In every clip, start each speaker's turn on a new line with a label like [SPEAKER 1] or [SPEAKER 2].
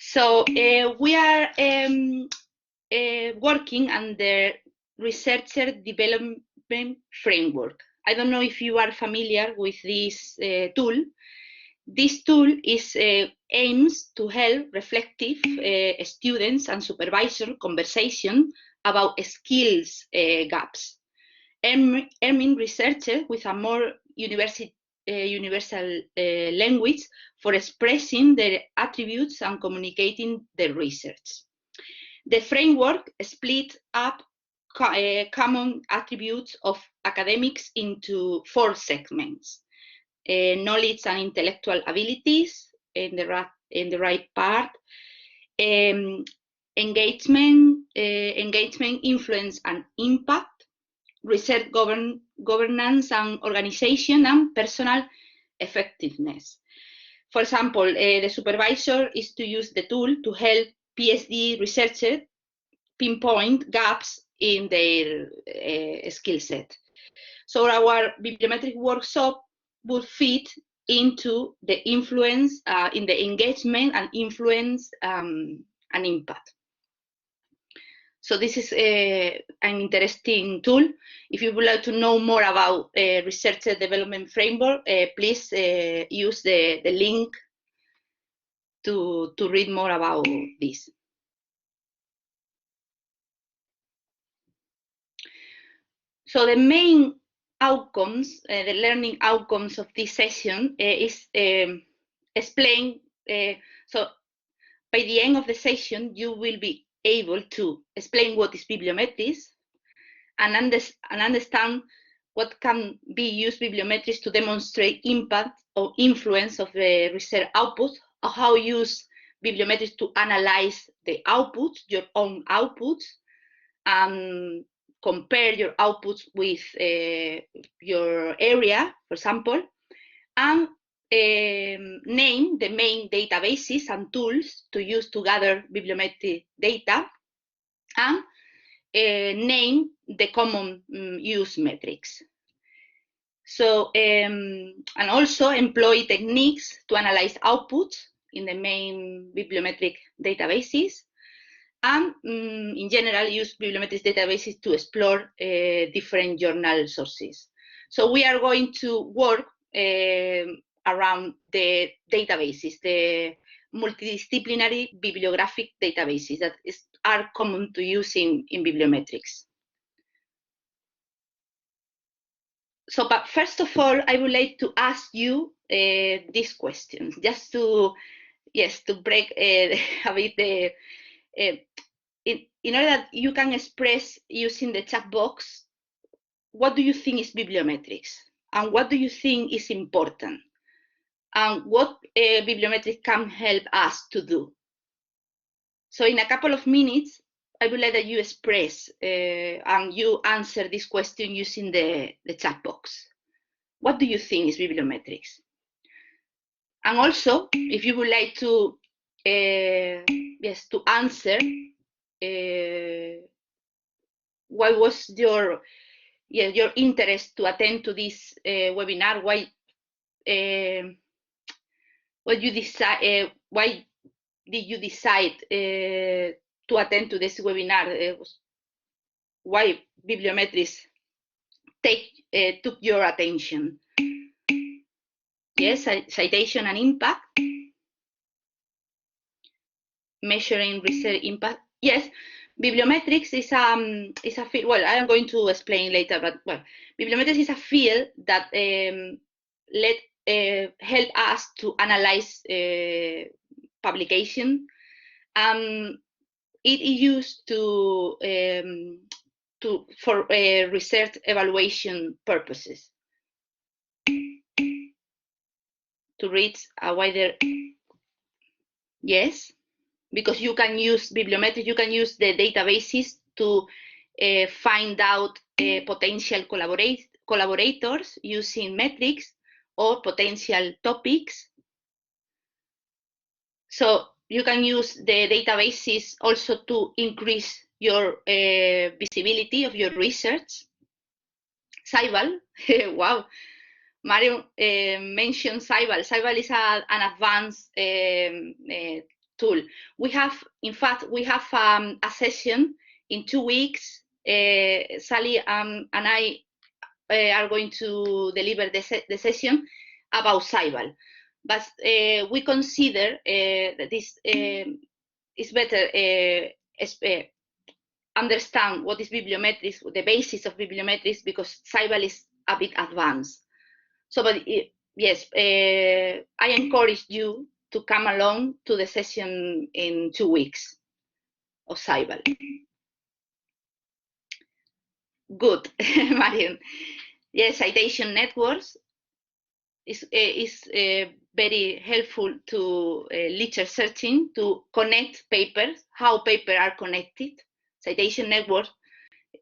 [SPEAKER 1] So we are working under Researcher Development Framework. I don't know if you are familiar with this tool. This tool aims to help reflective students and supervisor conversation about skills gaps, arming researchers with a more universal language for expressing their attributes and communicating their research. The framework split up common attributes of academics into 4 segments: knowledge and intellectual abilities in the right part, engagement, influence and impact, research governance and organization, and personal effectiveness. For example, the supervisor is to use the tool to help PhD researchers pinpoint gaps in their skill set. So our bibliometric workshop would fit into the influence, in the engagement and influence and impact. So this is an interesting tool. If you would like to know more about Researcher Development Framework, please use the link to read more about this. So the main outcomes, the learning outcomes of this session is explained. So by the end of the session, you will be able to explain what is bibliometrics and understand what can be used bibliometrics to demonstrate impact or influence of the research output, or how use bibliometrics to analyze the outputs, your own outputs, and compare your outputs with your area, for example, and name the main databases and tools to use to gather bibliometric data, and name the common use metrics. So, and also employ techniques to analyze outputs in the main bibliometric databases, and in general use bibliometric databases to explore different journal sources. So we are going to work around the databases, the multidisciplinary bibliographic databases that are common to use in bibliometrics. So, but first of all, I would like to ask you these questions, just to, to break a bit in order that you can express using the chat box, what do you think is bibliometrics? And what do you think is important? And what bibliometrics can help us to do? So in a couple of minutes, I would like that you express and you answer this question using the chat box. What do you think is bibliometrics? And also, if you would like to, to answer, what was your interest to attend to this webinar? Why did you decide to attend to this webinar? Why bibliometrics took your attention? Yes, citation and impact, measuring research impact. Yes, bibliometrics is a field. Well, I am going to explain later, but well, bibliometrics is a field that help us to analyze publication. It is used for research evaluation purposes, to reach a wider. Yes, because you can use bibliometrics, you can use the databases to find out potential collaborators using metrics or potential topics. So you can use the databases also to increase your visibility of your research. Cybal, wow, Mario mentioned Cybal. Cybal is an advanced tool. We have, in fact, we have a session in 2 weeks. Sally and I are going to deliver the session about Cybal. But we consider that this is better understand what is bibliometrics, the basis of bibliometrics, because Cybal is a bit advanced. So, but yes, I encourage you to come along to the session in 2 weeks of Cybal. Good, Marion. Yes, citation networks is very helpful to literature searching, to connect papers, how papers are connected. Citation networks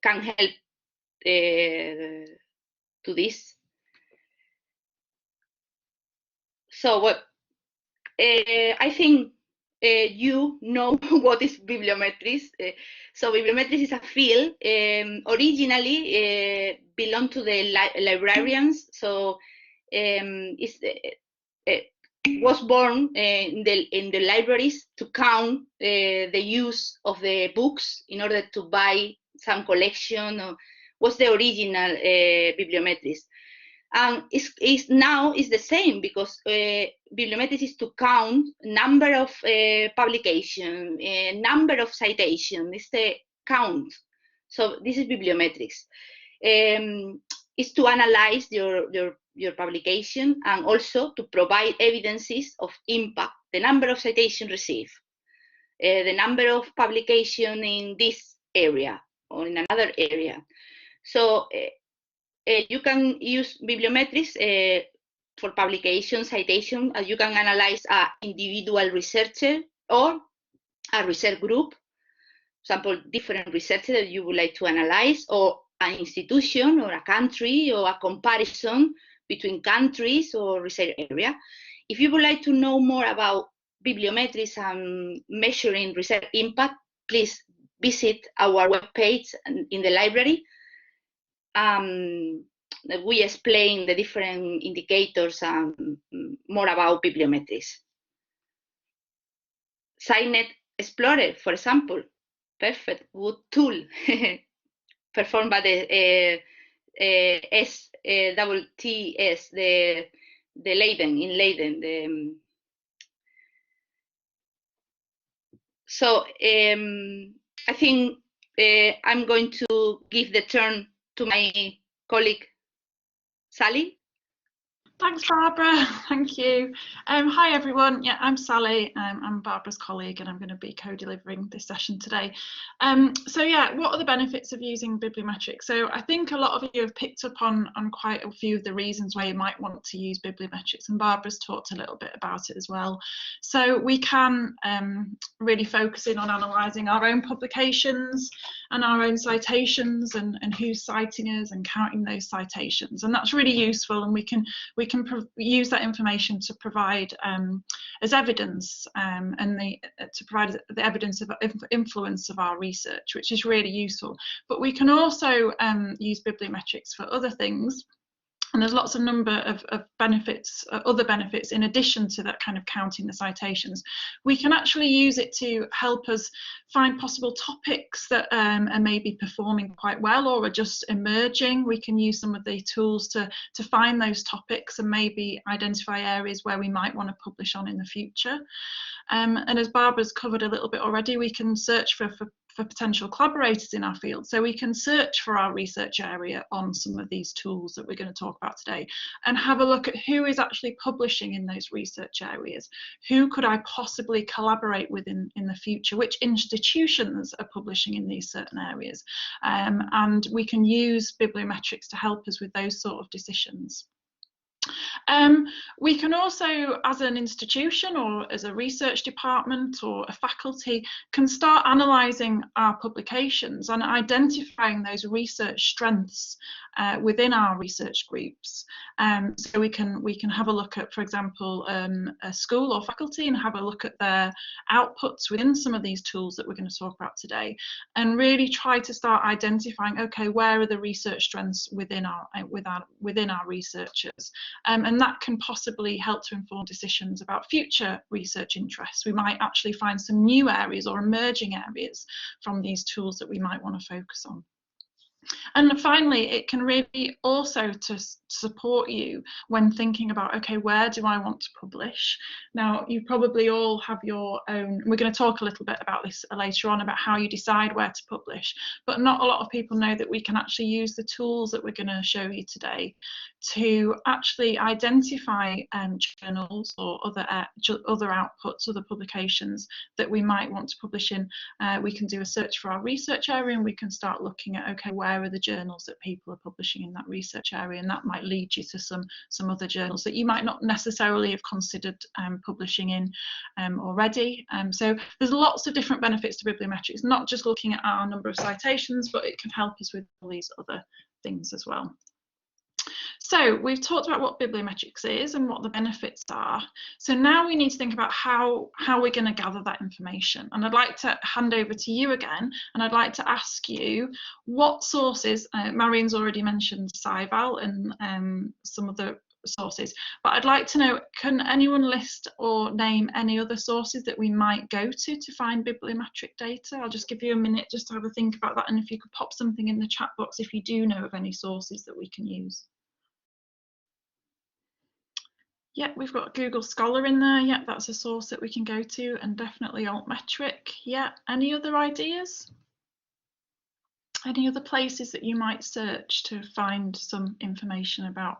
[SPEAKER 1] can help to this. So what I think you know what is bibliometrics. So bibliometrics is a field originally belonged to the librarians. So was born in the libraries to count the use of the books in order to buy some collection. Or was the original bibliometrics. And now is the same, because bibliometrics is to count number of publication, number of citation. It's the count. So this is bibliometrics. It's to analyze your publication and also to provide evidences of impact, the number of citations received, the number of publication in this area or in another area. So you can use bibliometrics for publication, citation. You can analyze an individual researcher or a research group, for example, different researchers that you would like to analyze, or an institution or a country, or a comparison between countries or research area. If you would like to know more about bibliometrics and measuring research impact, please visit our webpage in the library. We explain the different indicators and more about bibliometrics. SciNet Explorer, for example, perfect, good tool, performed by the SWTS, the Leiden, in Leiden. So I think I'm going to give the turn to my colleague, Sally.
[SPEAKER 2] Thanks, Barbara. Thank you. Hi, everyone. Yeah, I'm Sally. I'm Barbara's colleague, and I'm going to be co-delivering this session today. So yeah, what are the benefits of using bibliometrics? So I think a lot of you have picked up on quite a few of the reasons why you might want to use bibliometrics, and Barbara's talked a little bit about it as well. So we can really focus in on analysing our own publications and our own citations, and who's citing us, and counting those citations, and that's really useful, and we can use that information to provide as evidence, and to provide the evidence of influence of our research, which is really useful. But we can also use bibliometrics for other things. And there's lots of number of benefits, other benefits, in addition to that kind of counting the citations. We can actually use it to help us find possible topics that are maybe performing quite well or are just emerging. We can use some of the tools to find those topics and maybe identify areas where we might want to publish on in the future. And as Barbara's covered a little bit already, we can search for potential collaborators in our field. So we can search for our research area on some of these tools that we're going to talk about today, and have a look at who is actually publishing in those research areas. Who could I possibly collaborate with in the future? Which institutions are publishing in these certain areas? And we can use bibliometrics to help us with those sort of decisions. We can also, as an institution or as a research department or a faculty, can start analysing our publications and identifying those research strengths within our research groups. So we can have a look at, for example, a school or faculty and have a look at their outputs within some of these tools that we're going to talk about today, and really try to start identifying, okay, where are the research strengths within our researchers, and that can possibly help to inform decisions about future research interests. We might actually find some new areas or emerging areas from these tools that we might want to focus on. And finally, it can really also to support you when thinking about, okay, where do I want to publish? Now, you probably all have your own, we're going to talk a little bit about this later on, about how you decide where to publish, but not a lot of people know that we can actually use the tools that we're going to show you today to actually identify journals or other outputs, other publications that we might want to publish in. We can do a search for our research area, and we can start looking at, okay, where are the journals that people are publishing in that research area, and that might lead you to some other journals that you might not necessarily have considered publishing in already. So there's lots of different benefits to bibliometrics, not just looking at our number of citations, but it can help us with all these other things as well. So we've talked about what bibliometrics is and what the benefits are. So now we need to think about how we're going to gather that information. And I'd like to hand over to you again, and I'd like to ask you what sources, Marian's already mentioned Scival and some of the sources, but I'd like to know, can anyone list or name any other sources that we might go to find bibliometric data? I'll just give you a minute just to have a think about that, and if you could pop something in the chat box if you do know of any sources that we can use. Yeah, we've got Google Scholar in there. Yeah, that's a source that we can go to, and definitely Altmetric. Yeah, any other ideas? Any other places that you might search to find some information about?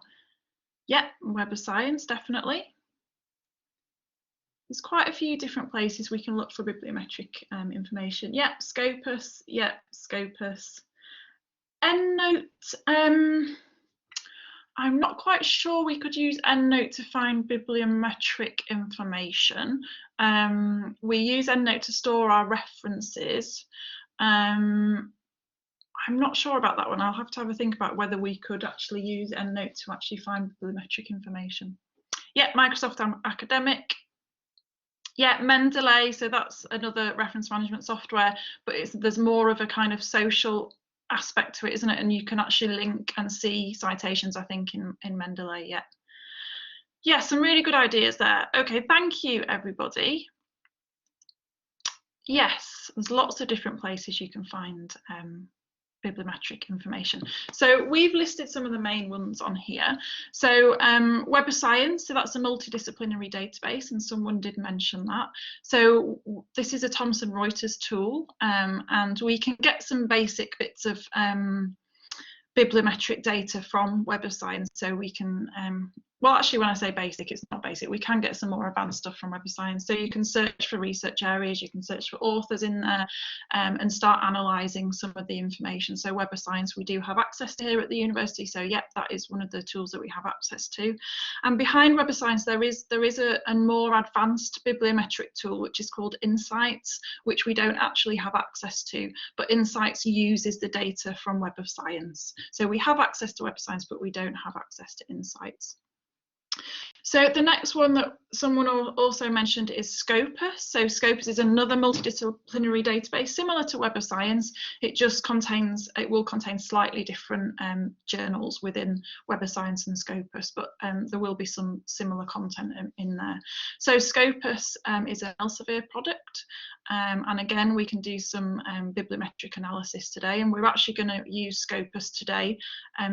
[SPEAKER 2] Yeah, Webassign, definitely. There's quite a few different places we can look for bibliometric information. Yeah, Scopus. Yeah, Scopus. EndNote. I'm not quite sure we could use EndNote to find bibliometric information. We use EndNote to store our references. I'm not sure about that one. I'll have to have a think about whether we could actually use EndNote to actually find bibliometric information. Yeah, Microsoft Academic. Yeah, Mendeley, so that's another reference management software, but there's more of a kind of social aspect to it, isn't it? And you can actually link and see citations, I think, in Mendeley. Yeah, some really good ideas there. Okay, thank you, everybody. Yes, there's lots of different places you can find bibliometric information. So we've listed some of the main ones on here. So Webassign, so that's a multidisciplinary database, and someone did mention that. So this is a Thomson Reuters tool, and we can get some basic bits of bibliometric data from Webassign. So we can, well, actually, when I say basic, it's not basic. We can get some more advanced stuff from Webassign. So you can search for research areas, you can search for authors in there, and start analysing some of the information. So Webassign we do have access to here at the university. So yeah, that is one of the tools that we have access to. And behind Webassign, there is a more advanced bibliometric tool, which is called Insights, which we don't actually have access to, but Insights uses the data from Web of Science. So we have access to Web of Science, but we don't have access to Insights. So the next one that someone also mentioned is Scopus. So Scopus is another multidisciplinary database similar to Web of Science. It will contain slightly different journals within Web of Science and Scopus, but there will be some similar content in there. So Scopus is an Elsevier product, and again we can do some bibliometric analysis today, and we're actually going to use Scopus today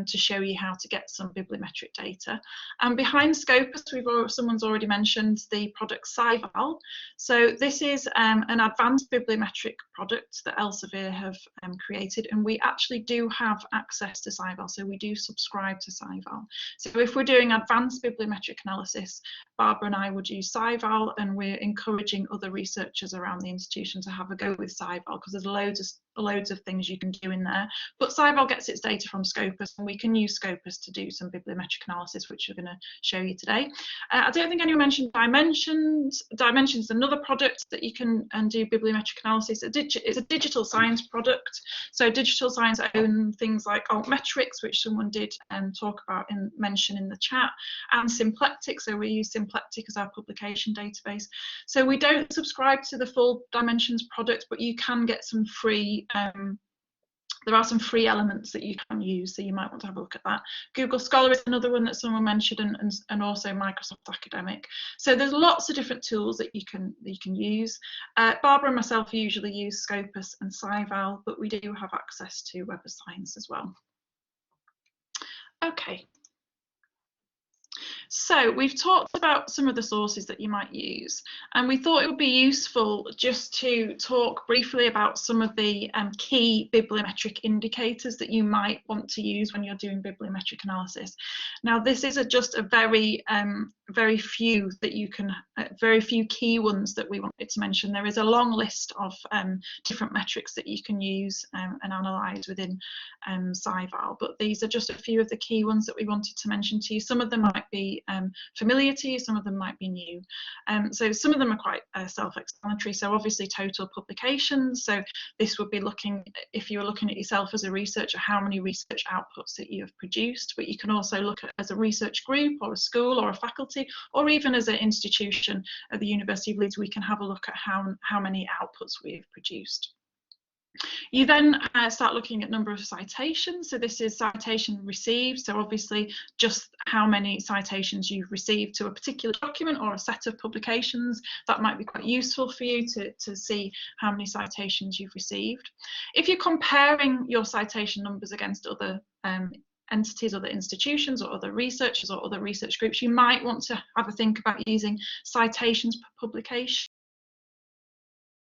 [SPEAKER 2] to show you how to get some bibliometric data. And behind Scopus, someone's already mentioned the product Scival. So this is an advanced bibliometric product that Elsevier have created, and we actually do have access to Scival, so we do subscribe to Scival. So if we're doing advanced bibliometric analysis, Barbara and I would use Scival, and we're encouraging other researchers around the institution to have a go with Scival, because there's loads of loads of things you can do in there. But SciVal gets its data from Scopus, and we can use Scopus to do some bibliometric analysis, which we're going to show you today. I don't think anyone mentioned Dimensions. Dimensions is another product that you can do bibliometric analysis. It's a digital science product. So digital science own things like Altmetrics, which someone did talk about and mention in the chat, and Symplectic. So we use Symplectic as our publication database. So we don't subscribe to the full Dimensions product, but you can get some free there are some free elements that you can use, so you might want to have a look at that. Google Scholar is another one that someone mentioned, and also Microsoft Academic. So there's lots of different tools that you can use. Barbara and myself usually use Scopus and SciVal, but we do have access to Webassign as well. Okay. So we've talked about some of the sources that you might use, and we thought it would be useful just to talk briefly about some of the key bibliometric indicators that you might want to use when you're doing bibliometric analysis. Now, this is just a very few that you can, very few key ones that we wanted to mention. There is a long list of different metrics that you can use and analyse within SciVal, but these are just a few of the key ones that we wanted to mention to you. Some of them might be familiar to you, some of them might be new. So some of them are quite self-explanatory. So obviously total publications. So this would be looking, if you were looking at yourself as a researcher, how many research outputs that you have produced, but you can also look at as a research group or a school or a faculty, or even as an institution at the University of Leeds, we can have a look at how many outputs we've produced. You then start looking at number of citations. So this is citation received. So obviously just how many citations you've received to a particular document or a set of publications. That might be quite useful for you to see how many citations you've received. If you're comparing your citation numbers against other entities, other institutions, or other researchers or other research groups, you might want to have a think about using citations per publication.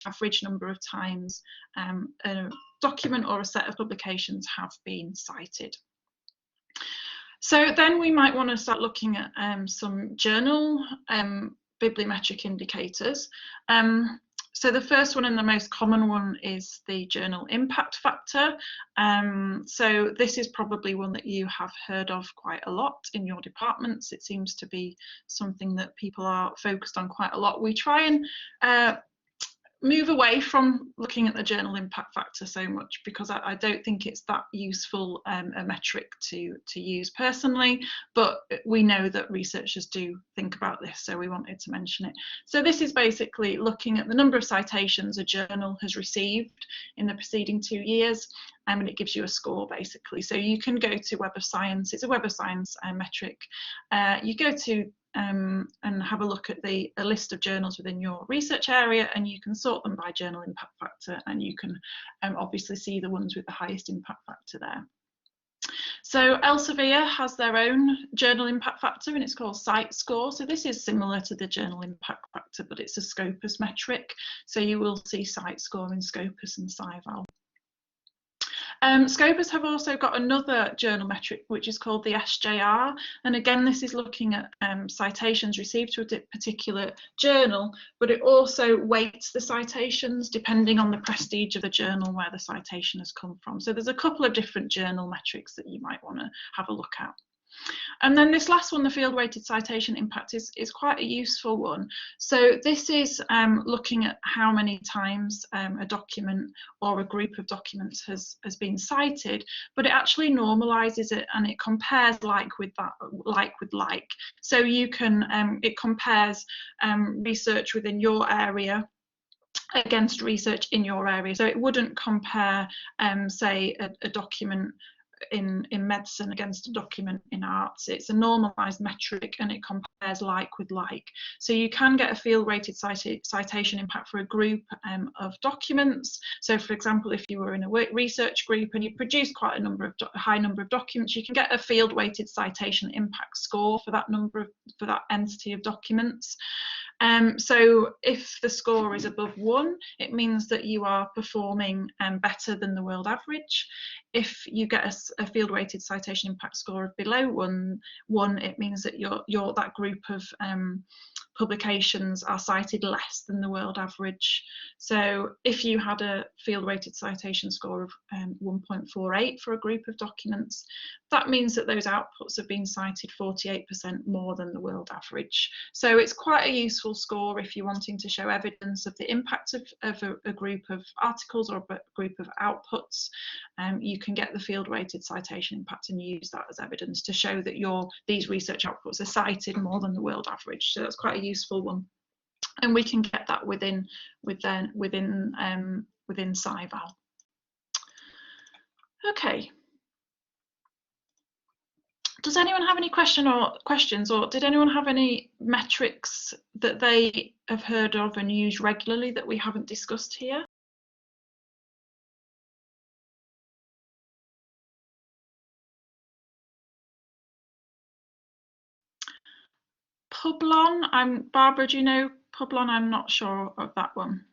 [SPEAKER 2] Average number of times a document or a set of publications have been cited. So then we might want to start looking at some journal bibliometric indicators. So the first one and the most common one is the journal impact factor. So this is probably one that you have heard of quite a lot in your departments. It seems to be something that people are focused on quite a lot. We try and move away from looking at the journal impact factor so much, because I don't think it's that useful a metric to use personally, but we know that researchers do think about this, so we wanted to mention it. So this is basically looking at the number of citations a journal has received in the preceding 2 years, and it gives you a score basically. So you can go to Web of Science, it's a Web of Science metric. You go to and have a look at a list of journals within your research area, and you can sort them by journal impact factor, and you can obviously see the ones with the highest impact factor there. So Elsevier has their own journal impact factor, and it's called Site Score. So this is similar to the journal impact factor, but it's a Scopus metric. So you will see Site Score in Scopus and SciVal. Scopus have also got another journal metric which is called the SJR, and again this is looking at citations received to a particular journal, but it also weights the citations depending on the prestige of the journal where the citation has come from. So there's a couple of different journal metrics that you might want to have a look at. And then this last one, the field weighted citation impact, is quite a useful one. So this is looking at how many times a document or a group of documents has been cited, but it actually normalizes it and it compares like with like. So you can, it compares research within your area against research in your area. So it wouldn't compare, say, a document in medicine against a document in arts. It's a normalized metric and it compares like with like. So you can get a field weighted citation impact for a group of documents. So for example, if you were in a research group and you produced quite a high number of documents, you can get a field weighted citation impact score for that for that entity of documents. So if the score is above 1, it means that you are performing better than the world average. If you get a field weighted citation impact score of below 1, it means that you're that group of publications are cited less than the world average. So if you had a field weighted citation score of 1.48 for a group of documents, that means that those outputs have been cited 48% more than the world average. So it's quite a useful score if you're wanting to show evidence of the impact of a group of articles or a group of outputs. You can get the field weighted citation impact and use that as evidence to show that these research outputs are cited more than the world average. So that's quite a useful one, and we can get that within SciVal. Okay. Does anyone have any questions, or did anyone have any metrics that they have heard of and use regularly that we haven't discussed here? Publon, Barbara, do you know Publon? I'm not sure of that one.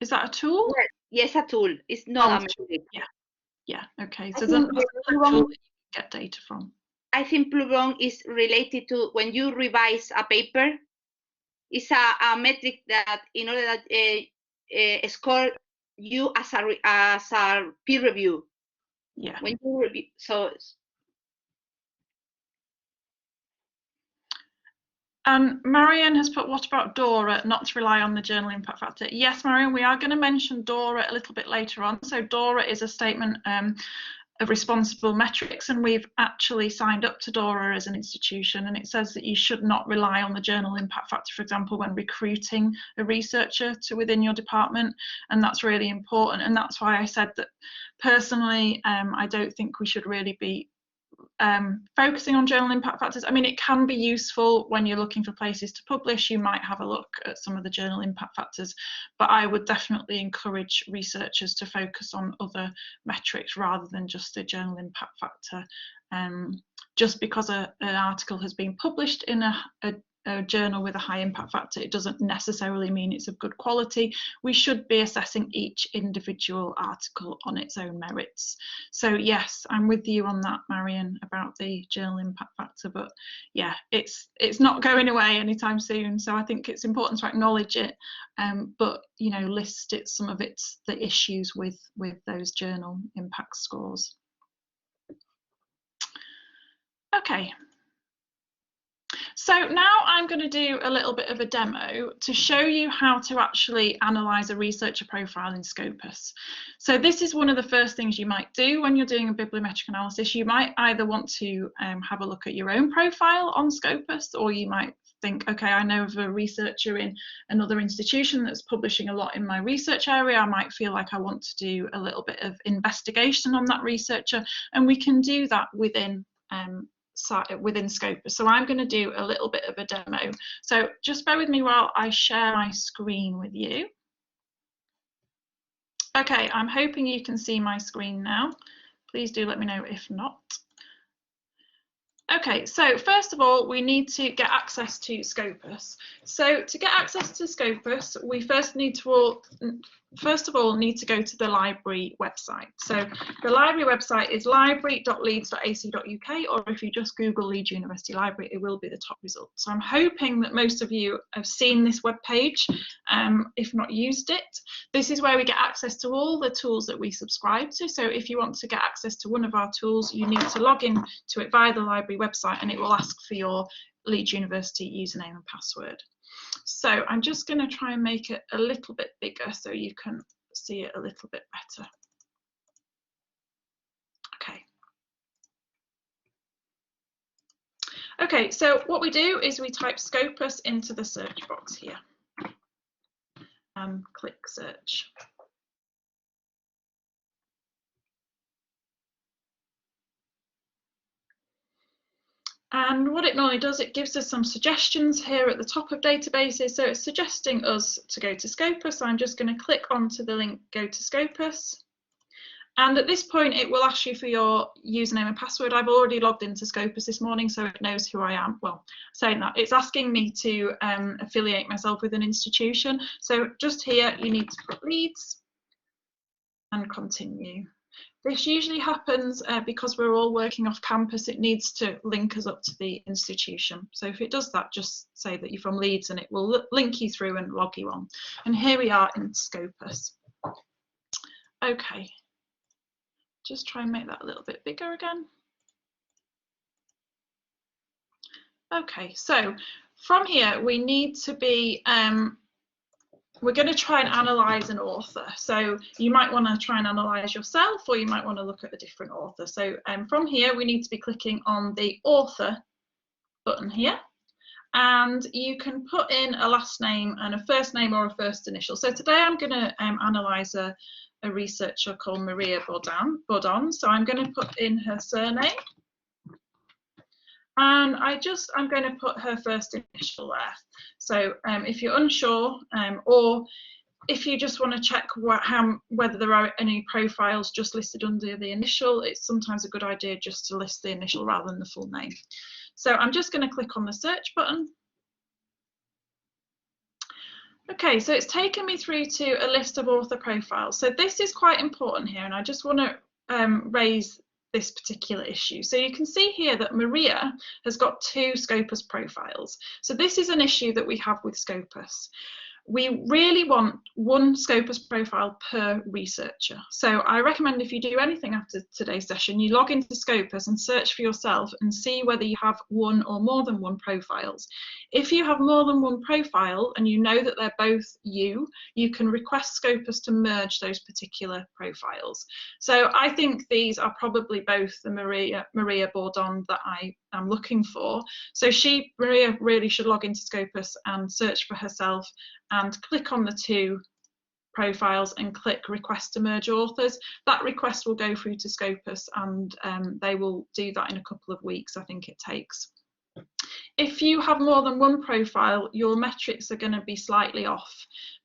[SPEAKER 2] Is that a tool?
[SPEAKER 1] Yes, a tool. It's not a metric.
[SPEAKER 2] Yeah, okay. So that's a tool that you can get data from.
[SPEAKER 1] I think Publon is related to when you revise a paper. It's a metric that, in order that score you as a peer review.
[SPEAKER 2] Yeah.
[SPEAKER 1] When you review, so.
[SPEAKER 2] Marianne has put, what about DORA, not to rely on the journal impact factor? Yes, Marianne, we are going to mention DORA a little bit later on. So DORA is a statement of responsible metrics, and we've actually signed up to DORA as an institution, and it says that you should not rely on the journal impact factor, for example, when recruiting a researcher to within your department, and that's really important. And that's why I said that personally, I don't think we should really be focusing on journal impact factors. I mean, it can be useful when you're looking for places to publish. You might have a look at some of the journal impact factors, but I would definitely encourage researchers to focus on other metrics rather than just the journal impact factor. Just because an article has been published in a journal with a high impact factor, it doesn't necessarily mean it's of good quality. We should be assessing each individual article on its own merits. So yes, I'm with you on that, Marion, about the journal impact factor, but yeah, it's not going away anytime soon. So I think it's important to acknowledge it, but you know, list some of the issues with those journal impact scores. Okay. So now I'm going to do a little bit of a demo to show you how to actually analyse a researcher profile in Scopus. So this is one of the first things you might do when you're doing a bibliometric analysis. You might either want to have a look at your own profile on Scopus, or you might think, okay, I know of a researcher in another institution that's publishing a lot in my research area. I might feel like I want to do a little bit of investigation on that researcher, and we can do that within Scopus. So I'm going to do a little bit of a demo. So just bear with me while I share my screen with you. Okay, I'm hoping you can see my screen now. Please do let me know if not. Okay, so first of all, we need to get access to Scopus. So to get access to Scopus, we first of all need to go to the library website. So the library website is library.leeds.ac.uk, or if you just Google Leeds University Library, it will be the top result. So I'm hoping that most of you have seen this web page, if not used it. This is where we get access to all the tools that we subscribe to. So if you want to get access to one of our tools, you need to log in to it via the library website, and it will ask for your Leeds University username and password. So I'm just going to try and make it a little bit bigger so you can see it a little bit better. Okay, so what we do is we type Scopus into the search box here and click search. And what it normally does, it gives us some suggestions here at the top of databases. So it's suggesting us to go to Scopus. So I'm just going to click onto the link, go to Scopus. And at this point, it will ask you for your username and password. I've already logged into Scopus this morning, so it knows who I am. Well, saying that, it's asking me to affiliate myself with an institution. So just here, you need to put Leeds and continue. This usually happens because we're all working off campus. It needs to link us up to the institution. So if it does that, just say that you're from Leeds and it will link you through and log you on. And here we are in Scopus. Okay, just try and make that a little bit bigger again. Okay, so from here we need to be, we're going to try and analyse an author. So you might want to try and analyse yourself, or you might want to look at a different author. So from here we need to be clicking on the author button here, and you can put in a last name and a first name or a first initial. So today I'm going to analyse a researcher called Maria Bourdon. So I'm going to put in her surname. And I'm going to put her first initial there. So if you're unsure, or if you just want to check whether there are any profiles just listed under the initial, it's sometimes a good idea just to list the initial rather than the full name. So I'm just going to click on the search button. Okay, so it's taken me through to a list of author profiles. So this is quite important here, and I just want to raise this particular issue. So you can see here that Maria has got 2 Scopus profiles. So this is an issue that we have with Scopus. We really want 1 Scopus profile per researcher. So I recommend if you do anything after today's session, you log into Scopus and search for yourself and see whether you have 1 or more than 1 profiles. If you have more than 1 profile and you know that they're both you can request Scopus to merge those particular profiles. So I think these are probably both the Maria Bourdon that I am looking for. So Maria really should log into Scopus and search for herself and click on the 2 profiles and click request to merge authors. That request will go through to Scopus, and they will do that in a couple of weeks, I think it takes. If you have more than 1 profile, your metrics are going to be slightly off,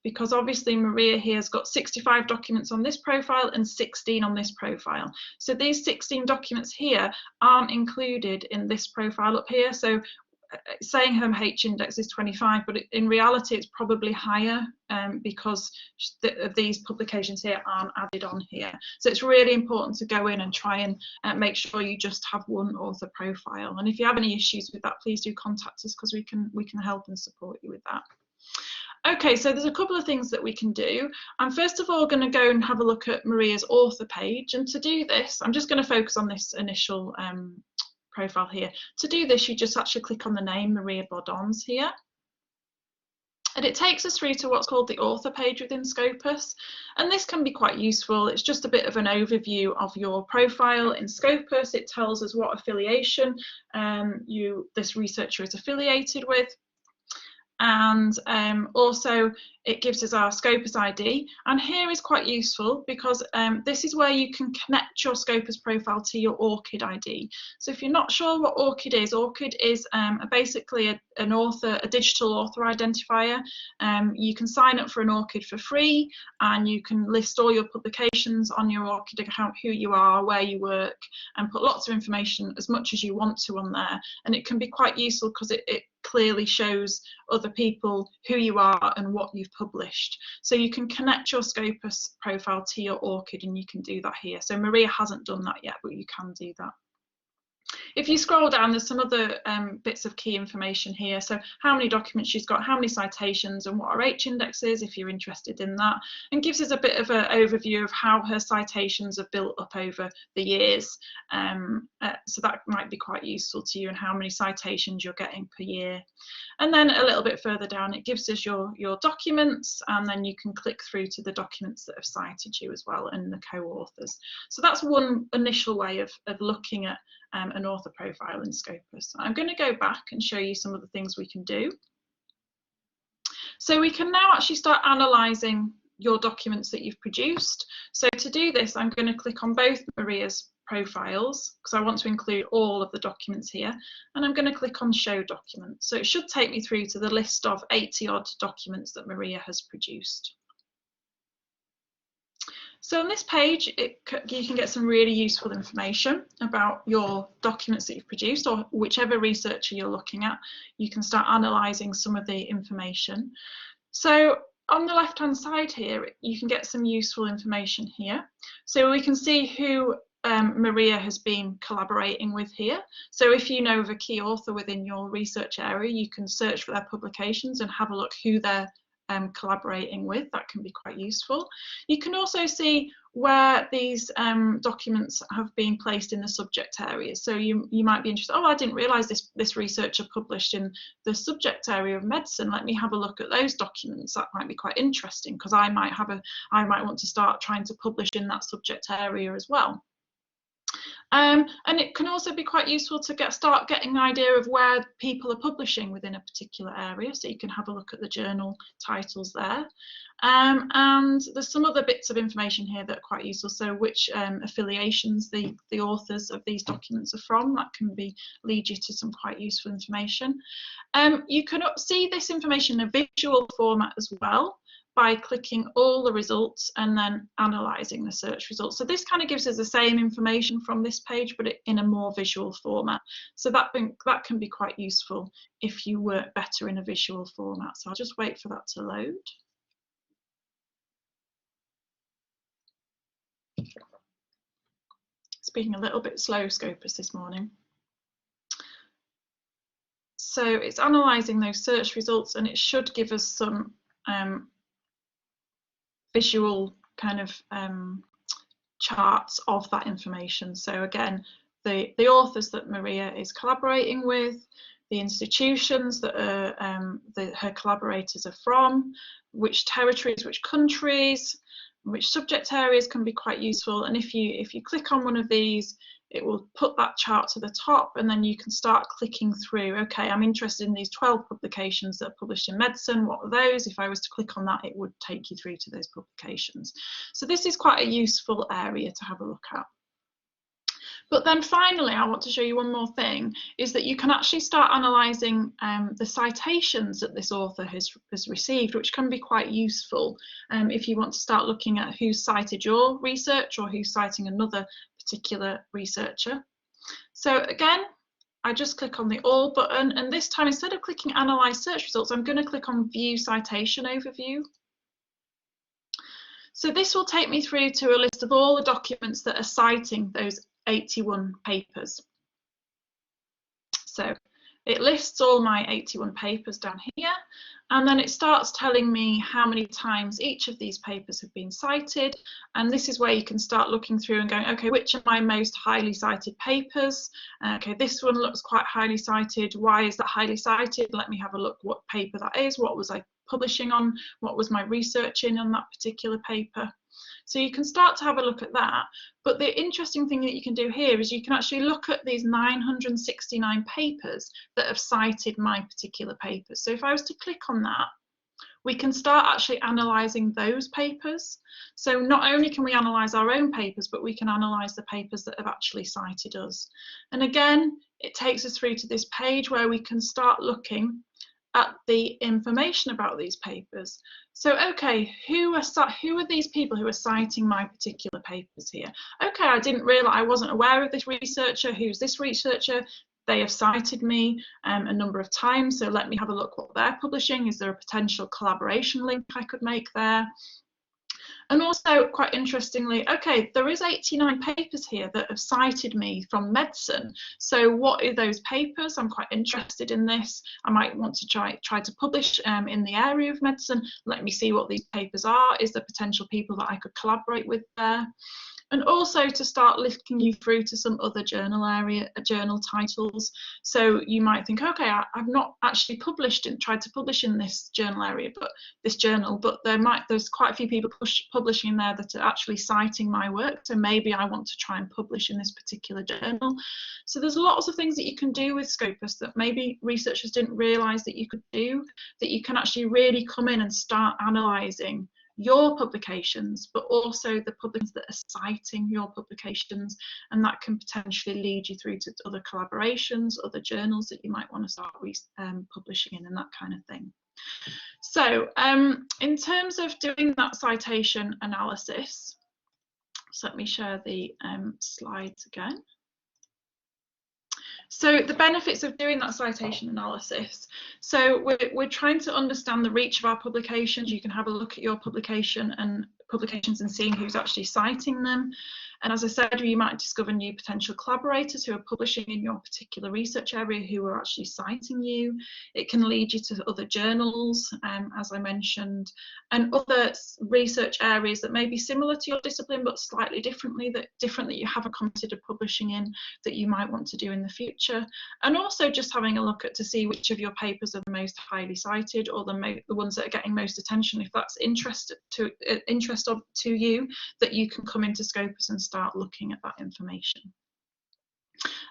[SPEAKER 2] because obviously Maria here has got 65 documents on this profile and 16 on this profile. So these 16 documents here aren't included in this profile up here. So saying her H index is 25, but in reality it's probably higher because these publications here aren't added on here. So it's really important to go in and try and make sure you just have 1 author profile. And if you have any issues with that, please do contact us, because we can help and support you with that. Okay, so there's a couple of things that we can do. I'm first of all going to go and have a look at Maria's author page, and to do this I'm just going to focus on this initial profile here. To do this, you just actually click on the name Maria Bourdon's here, and it takes us through to what's called the author page within Scopus, and this can be quite useful. It's just a bit of an overview of your profile in Scopus. It tells us what affiliation this researcher is affiliated with, and also it gives us our Scopus ID, and here is quite useful because this is where you can connect your Scopus profile to your ORCID ID. So if you're not sure what ORCID is basically a digital author identifier. You can sign up for an ORCID for free, and you can list all your publications on your ORCID account, who you are, where you work, and put lots of information, as much as you want to, on there. And it can be quite useful because it clearly shows other people who you are and what you've published. So you can connect your Scopus profile to your ORCID, and you can do that here. So Maria hasn't done that yet, but you can do that. If you scroll down, there's some other bits of key information here. So how many documents she's got, how many citations, and what her H index is, if you're interested in that, and gives us a bit of an overview of how her citations have built up over the years. So that might be quite useful to you, and how many citations you're getting per year. And then a little bit further down, it gives us your documents, and then you can click through to the documents that have cited you as well, and the co-authors. So that's one initial way of looking at an author profile in Scopus. I'm going to go back and show you some of the things we can do. So we can now actually start analysing your documents that you've produced. So to do this, I'm going to click on both Maria's profiles, because I want to include all of the documents here, and I'm going to click on show documents. So it should take me through to the list of 80 odd documents that Maria has produced. So on this page, you can get some really useful information about your documents that you've produced, or whichever researcher you're looking at. You can start analysing some of the information. So on the left hand side here, you can get some useful information here. So we can see who Maria has been collaborating with here. So if you know of a key author within your research area, you can search for their publications and have a look who they're collaborating with. That can be quite useful. You can also see where these documents have been placed in the subject areas. So you might be interested, oh, I didn't realise this researcher published in the subject area of medicine. Let me have a look at those documents. That might be quite interesting, because I might want to start trying to publish in that subject area as well. And it can also be quite useful to start getting an idea of where people are publishing within a particular area. So you can have a look at the journal titles there. And there's some other bits of information here that are quite useful. So which affiliations the authors of these documents are from, that can lead you to some quite useful information. You can see this information in a visual format as well, by clicking all the results and then analysing the search results. So this kind of gives us the same information from this page, but in a more visual format. So that can be quite useful if you work better in a visual format. So I'll just wait for that to load. It's being a little bit slow, Scopus, this morning. So it's analysing those search results, and it should give us some visual kind of charts of that information. So again, the authors that Maria is collaborating with, the institutions that her collaborators are from, which territories, which countries, which subject areas can be quite useful. And if you click on one of these, it will put that chart to the top, and then you can start clicking through. Okay, I'm interested in these 12 publications that are published in medicine. What are those? If I was to click on that, it would take you through to those publications. So this is quite a useful area to have a look at. But then finally, I want to show you one more thing, is that you can actually start analysing the citations that this author has received, which can be quite useful if you want to start looking at who's cited your research or who's citing another particular researcher. So again, I just click on the All button, and this time, instead of clicking Analyse Search Results, I'm going to click on View Citation Overview. So this will take me through to a list of all the documents that are citing those 81 papers. So it lists all my 81 papers down here, and then it starts telling me how many times each of these papers have been cited. And this is where you can start looking through and going, okay, which are my most highly cited papers? Okay, this one looks quite highly cited. Why is that highly cited? Let me have a look what paper that is. What was I publishing on? What was my research in on that particular paper? So you can start to have a look at that. But the interesting thing that you can do here is you can actually look at these 969 papers that have cited my particular papers. So if I was to click on that, we can start actually analysing those papers. So not only can we analyse our own papers, but we can analyse the papers that have actually cited us. And again, it takes us through to this page where we can start looking at the information about these papers. So, okay, who are these people who are citing my particular papers here? Okay, I didn't realise, I wasn't aware of this researcher. Who's this researcher? They have cited me a number of times, so let me have a look what they're publishing. Is there a potential collaboration link I could make there? And also, quite interestingly, okay, there is 89 papers here that have cited me from medicine. So what are those papers? I'm quite interested in this. I might want to try to publish in the area of medicine. Let me see what these papers are. Is there potential people that I could collaborate with there? And also to start linking you through to some other journal titles. So you might think, okay, I've not actually tried to publish in this journal area, but there's quite a few people publishing in there that are actually citing my work. So maybe I want to try and publish in this particular journal. So there's lots of things that you can do with Scopus that maybe researchers didn't realise that you could do, that you can actually really come in and start analysing your publications, but also the publications that are citing your publications, and that can potentially lead you through to other collaborations, other journals that you might want to start publishing in, and that kind of thing. So in terms of doing that citation analysis, so let me share the slides again. So the benefits of doing that citation analysis. So we're trying to understand the reach of our publications. You can have a look at your publications and seeing who's actually citing them. And as I said, you might discover new potential collaborators who are publishing in your particular research area who are actually citing you. It can lead you to other journals, as I mentioned, and other research areas that may be similar to your discipline but slightly different that you haven't considered publishing in, that you might want to do in the future. And also just having a look at to see which of your papers are the most highly cited, or the ones that are getting most attention. If that's interest to you, that you can come into Scopus and start looking at that information.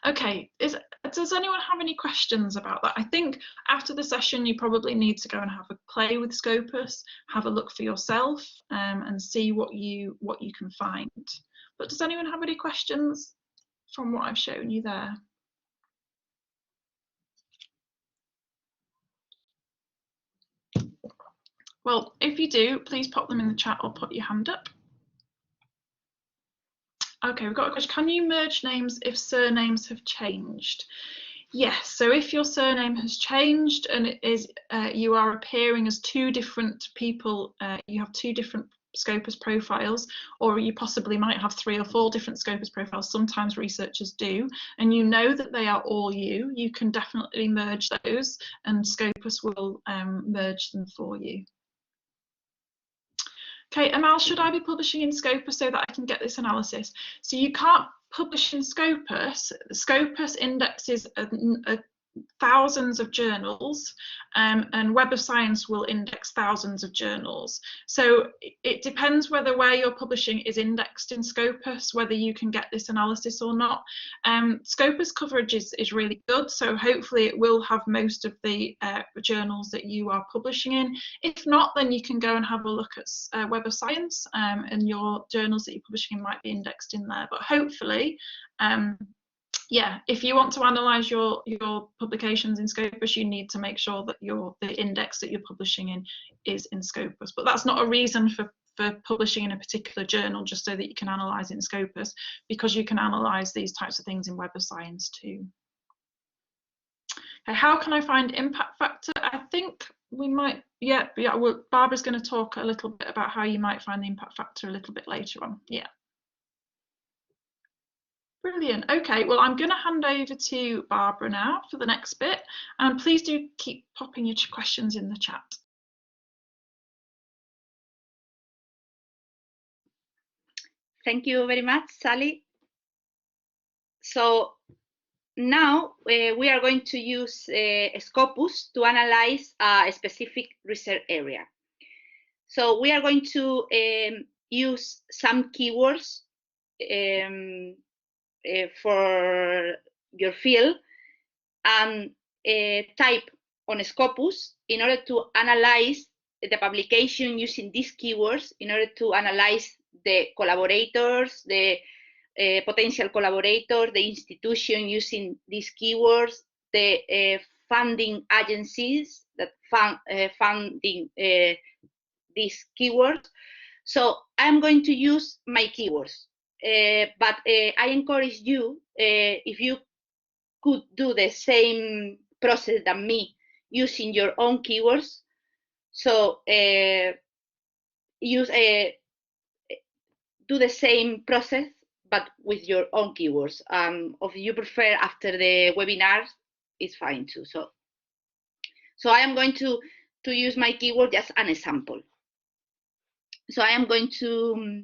[SPEAKER 2] Okay, does anyone have any questions about that? I think after the session you probably need to go and have a play with Scopus, have a look for yourself, and see what you can find. But does anyone have any questions from what I've shown you there? Well, if you do, please pop them in the chat or put your hand up. Okay, we've got a question. Can you merge names if surnames have changed? Yes, so if your surname has changed and it is you are appearing as two different people, you have two different Scopus profiles, or you possibly might have 3 or 4 different Scopus profiles, sometimes researchers do, and you know that they are all you can definitely merge those, and Scopus will merge them for you. Okay, Amal, should I be publishing in Scopus so that I can get this analysis? So you can't publish in Scopus. Scopus indexes thousands of journals, and Web of Science will index thousands of journals. So it depends where you're publishing is indexed in Scopus, whether you can get this analysis or not. Scopus coverage is really good, so hopefully it will have most of the journals that you are publishing in. If not, then you can go and have a look at Web of Science, and your journals that you're publishing in might be indexed in there. But hopefully, yeah, if you want to analyse your publications in Scopus, you need to make sure that the index that you're publishing in is in Scopus. But that's not a reason for publishing in a particular journal just so that you can analyse it in Scopus, because you can analyse these types of things in Web of Science too. Okay, how can I find impact factor? I think we might, well, Barbara's going to talk a little bit about how you might find the impact factor a little bit later on. Yeah. Brilliant. Okay, well, I'm going to hand over to Barbara now for the next bit, and please do keep popping your questions in the chat.
[SPEAKER 1] Thank you very much, Sally. So now we are going to use Scopus to analyze a specific research area. So we are going to use some keywords for your field and type on Scopus in order to analyze the publication using these keywords, in order to analyze the collaborators, the potential collaborator, the institution using these keywords, the funding agencies that funding these keywords. So I'm going to use my keywords. But I encourage you, if you could do the same process than me using your own keywords, so do the same process but with your own keywords. If you prefer after the webinar, it's fine too. So I am going to use my keyword as an example. So I am going to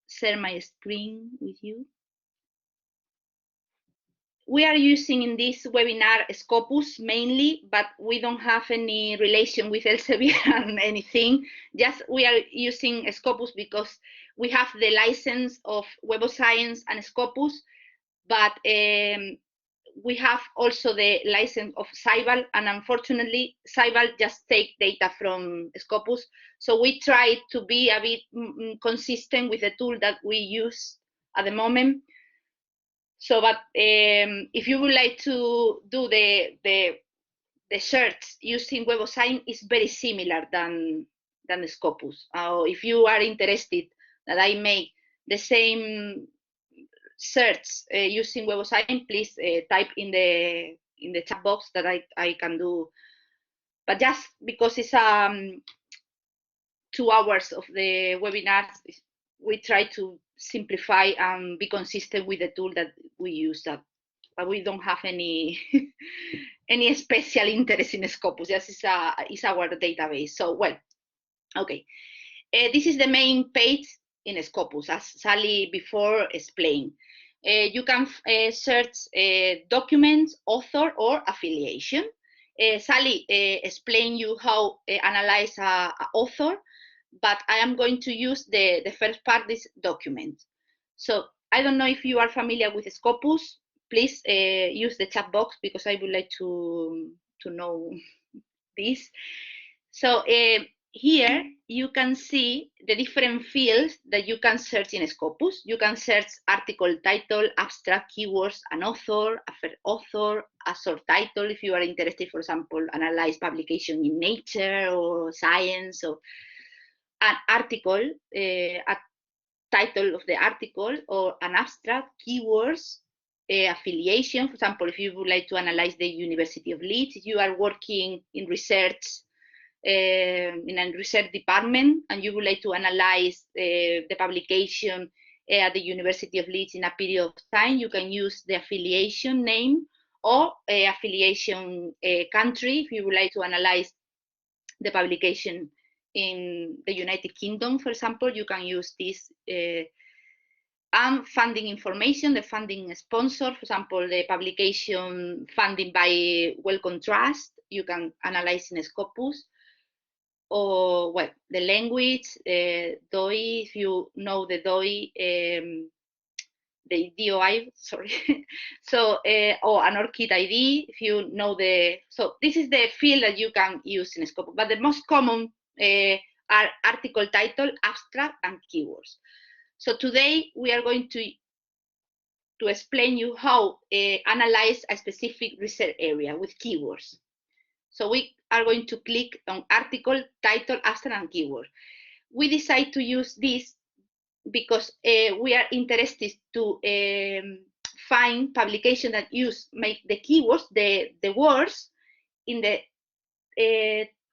[SPEAKER 1] share my screen with you. We are using in this webinar Scopus mainly, but we don't have any relation with Elsevier and anything. Just we are using Scopus because we have the license of Web of Science and Scopus, but we have also the license of Scival, and unfortunately Scival just take data from Scopus. So we try to be a bit consistent with the tool that we use at the moment. So, but if you would like to do the search using Web of Science, is very similar than the Scopus. If you are interested that I make the same search using Webassign, please type in the chat box that I can do. But just because it's 2 hours of the webinar, we try to simplify and be consistent with the tool that we use. But we don't have any any special interest in Scopus. Just is our database. So well, okay. This is the main page in Scopus, as Sally before explained. You can search documents, author, or affiliation. Sally explained you how analyze an author, but I am going to use the first part, this document. So I don't know if you are familiar with Scopus. Please use the chat box because I would like to know this. So here you can see the different fields that you can search in Scopus. You can search article title, abstract, keywords, an author, a short title if you are interested, for example, analyze publication in Nature or Science, or an article, a title of the article, or an abstract, keywords, affiliation. For example, if you would like to analyze the University of Leeds, if you are working in research, in a research department, and you would like to analyze the publication at the University of Leeds in a period of time, you can use the affiliation name or affiliation country. If you would like to analyze the publication in the United Kingdom, for example, you can use this. And funding information, the funding sponsor, for example, the publication funding by Wellcome Trust, you can analyze in Scopus. Or, well, the language, DOI, if you know the DOI, the DOI, sorry. So, or an orchid ID, if you know the, so this is the field that you can use in Scopus, but the most common are article title, abstract, and keywords. So today we are going to explain you how analyze a specific research area with keywords. So we are going to click on article, title, abstract, and keyword. We decide to use this because we are interested to find publication that make the keywords, the words in the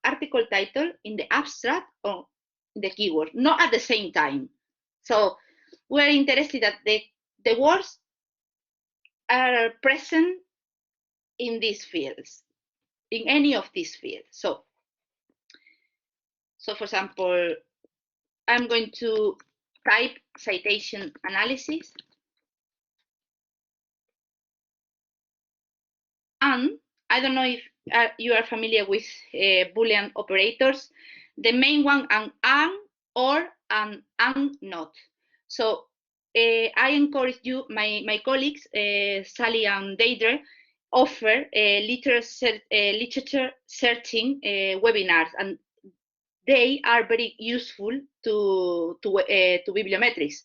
[SPEAKER 1] article title, in the abstract, or in the keyword, not at the same time. So we're interested that the words are present in these fields, in any of these fields. So for example, I'm going to type citation analysis. And I don't know if you are familiar with Boolean operators. The main one, an, or, and not. So I encourage you, my colleagues, Sally and Deidre, offer literature searching webinars, and they are very useful to Bibliometrics,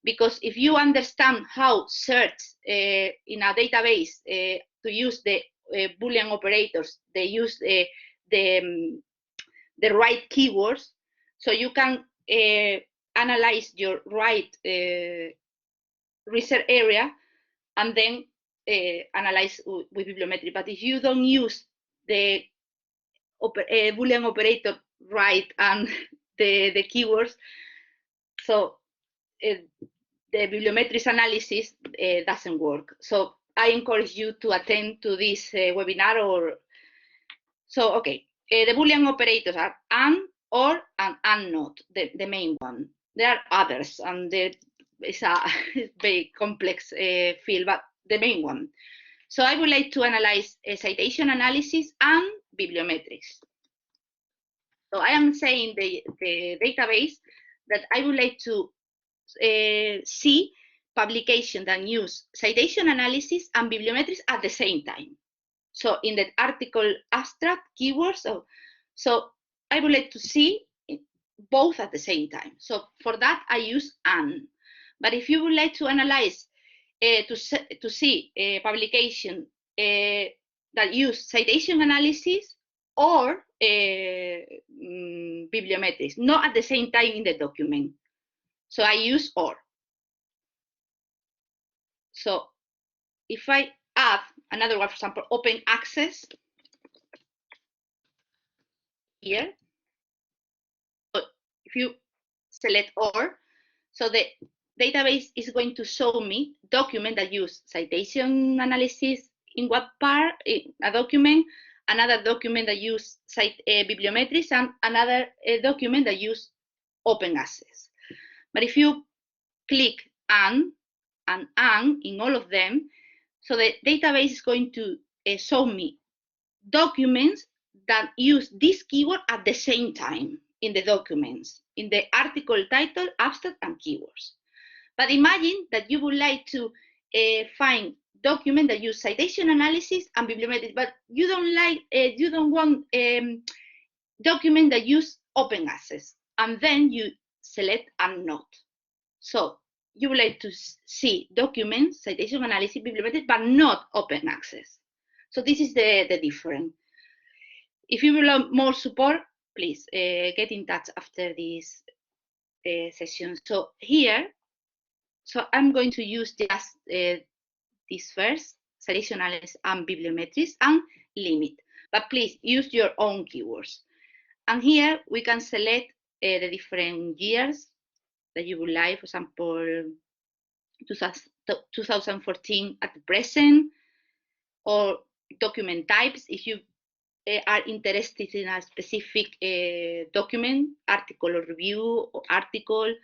[SPEAKER 1] because if you understand how search in a database to use the Boolean operators, they use the right keywords, so you can analyze your right research area and then analyze with Bibliometrics. But if you don't use the Boolean operator right and the keywords, so the bibliometrics analysis doesn't work. So I encourage you to attend to this webinar. Or so okay, the Boolean operators are an, or, and not, the main one. There are others, and it's a very complex field, but the main one. So I would like to analyze citation analysis and bibliometrics. So I am saying the database that I would like to see publication that use citation analysis and bibliometrics at the same time. So in the article abstract, keywords, so I would like to see both at the same time. So for that I use an. But if you would like to analyze to see a publication that use citation analysis or bibliometrics, not at the same time in the document, so I use or. So if I add another one, for example, open access here, so if you select all, so the database is going to show me document that use citation analysis in one part, a document, another document that use bibliometrics, and another document that use open access. But if you click and in all of them, so the database is going to show me documents that use this keyword at the same time in the documents, in the article title, abstract, and keywords. But imagine that you would like to find documents that use citation analysis and bibliometrics, but you don't want document that use open access, and then you select and not. So you would like to see documents, citation analysis, bibliometrics, but not open access. So this is the difference. If you would like more support, please get in touch after this session. So here, so I'm going to use just this first, citation analysis and bibliometrics, and limit. But please use your own keywords. And here we can select the different years that you would like, for example, 2014 at the present, or document types if you are interested in a specific document, article or review or article.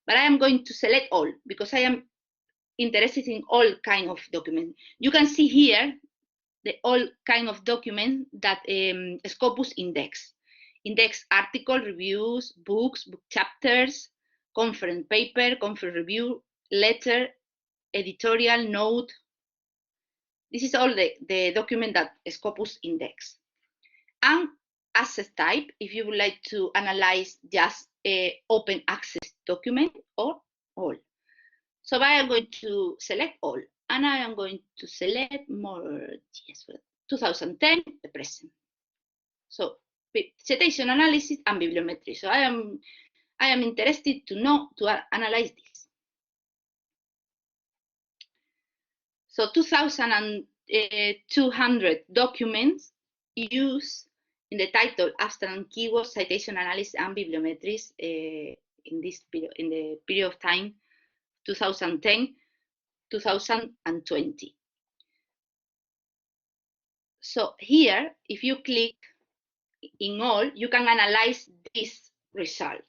[SPEAKER 1] But I am going to select all because I am interested in all kind of documents. You can see here the all kind of documents that Scopus index. Index article, reviews, books, book chapters, conference paper, conference review, letter, editorial, note. This is all the document that Scopus index. And access type, if you would like to analyze just open access document or all. So I am going to select all, and I am going to select more, yes, 2010, the present. So citation analysis and bibliometry. So I am interested to know, to analyze this. So 2,200 documents used in the title, abstract, and keyword, citation analysis, and bibliometries in this period, in the period of time 2010, 2020. So here, if you click in all, you can analyze these results.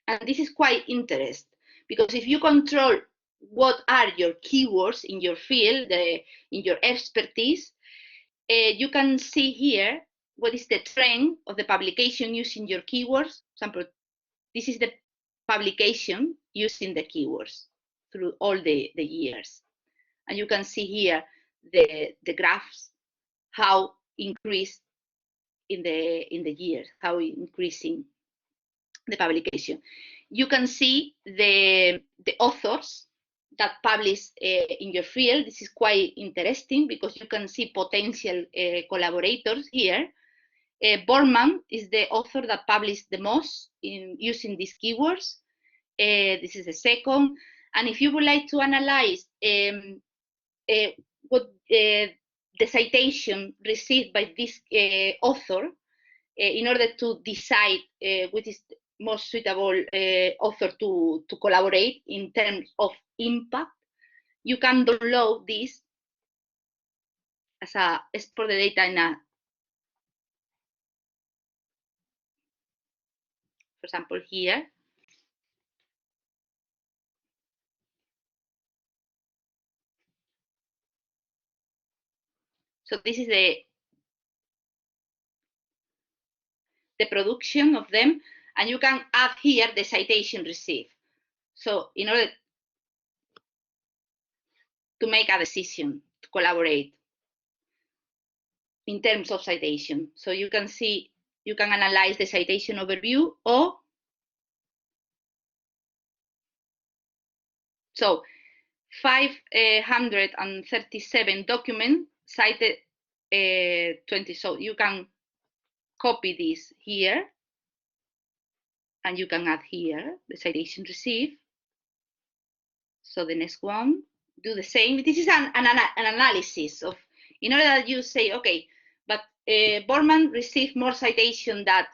[SPEAKER 1] And this is quite interesting because if you control what are your keywords in your field, in your expertise, you can see here what is the trend of the publication using your keywords. For example, this is the publication using the keywords through all the years. And you can see here the graphs, how increased in the years, how increasing the publication. You can see the authors that publish in your field. This is quite interesting because you can see potential collaborators here. Borman is the author that published the most in using these keywords. This is the second. And if you would like to analyze what the citation received by this author, in order to decide which is most suitable author to collaborate in terms of impact, you can download this as a export the data in a, for example, here. So this is the production of them, and you can add here the citation received. So in order to make a decision to collaborate in terms of citation. So you can see, you can analyze the citation overview, or so 537 documents cited 20. So you can copy this here, and you can add here the citation received. So the next one, do the same. This is an analysis of, in order that you say, okay, but Borman received more citation than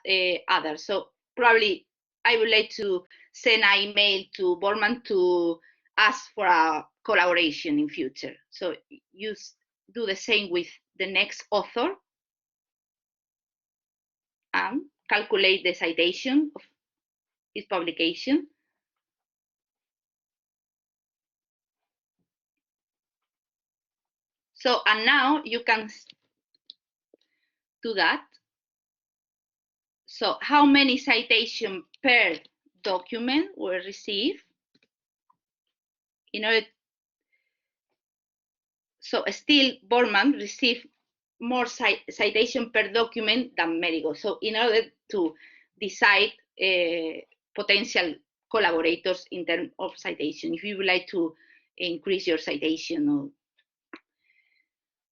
[SPEAKER 1] others. So probably I would like to send an email to Borman to ask for a collaboration in future. So you do the same with the next author and calculate the citation of his publication. So, and now you can do that. So how many citations per document were received? In order, so still Borman received more citation per document than Merigo. So in order to decide potential collaborators in terms of citation, if you would like to increase your citation. Or...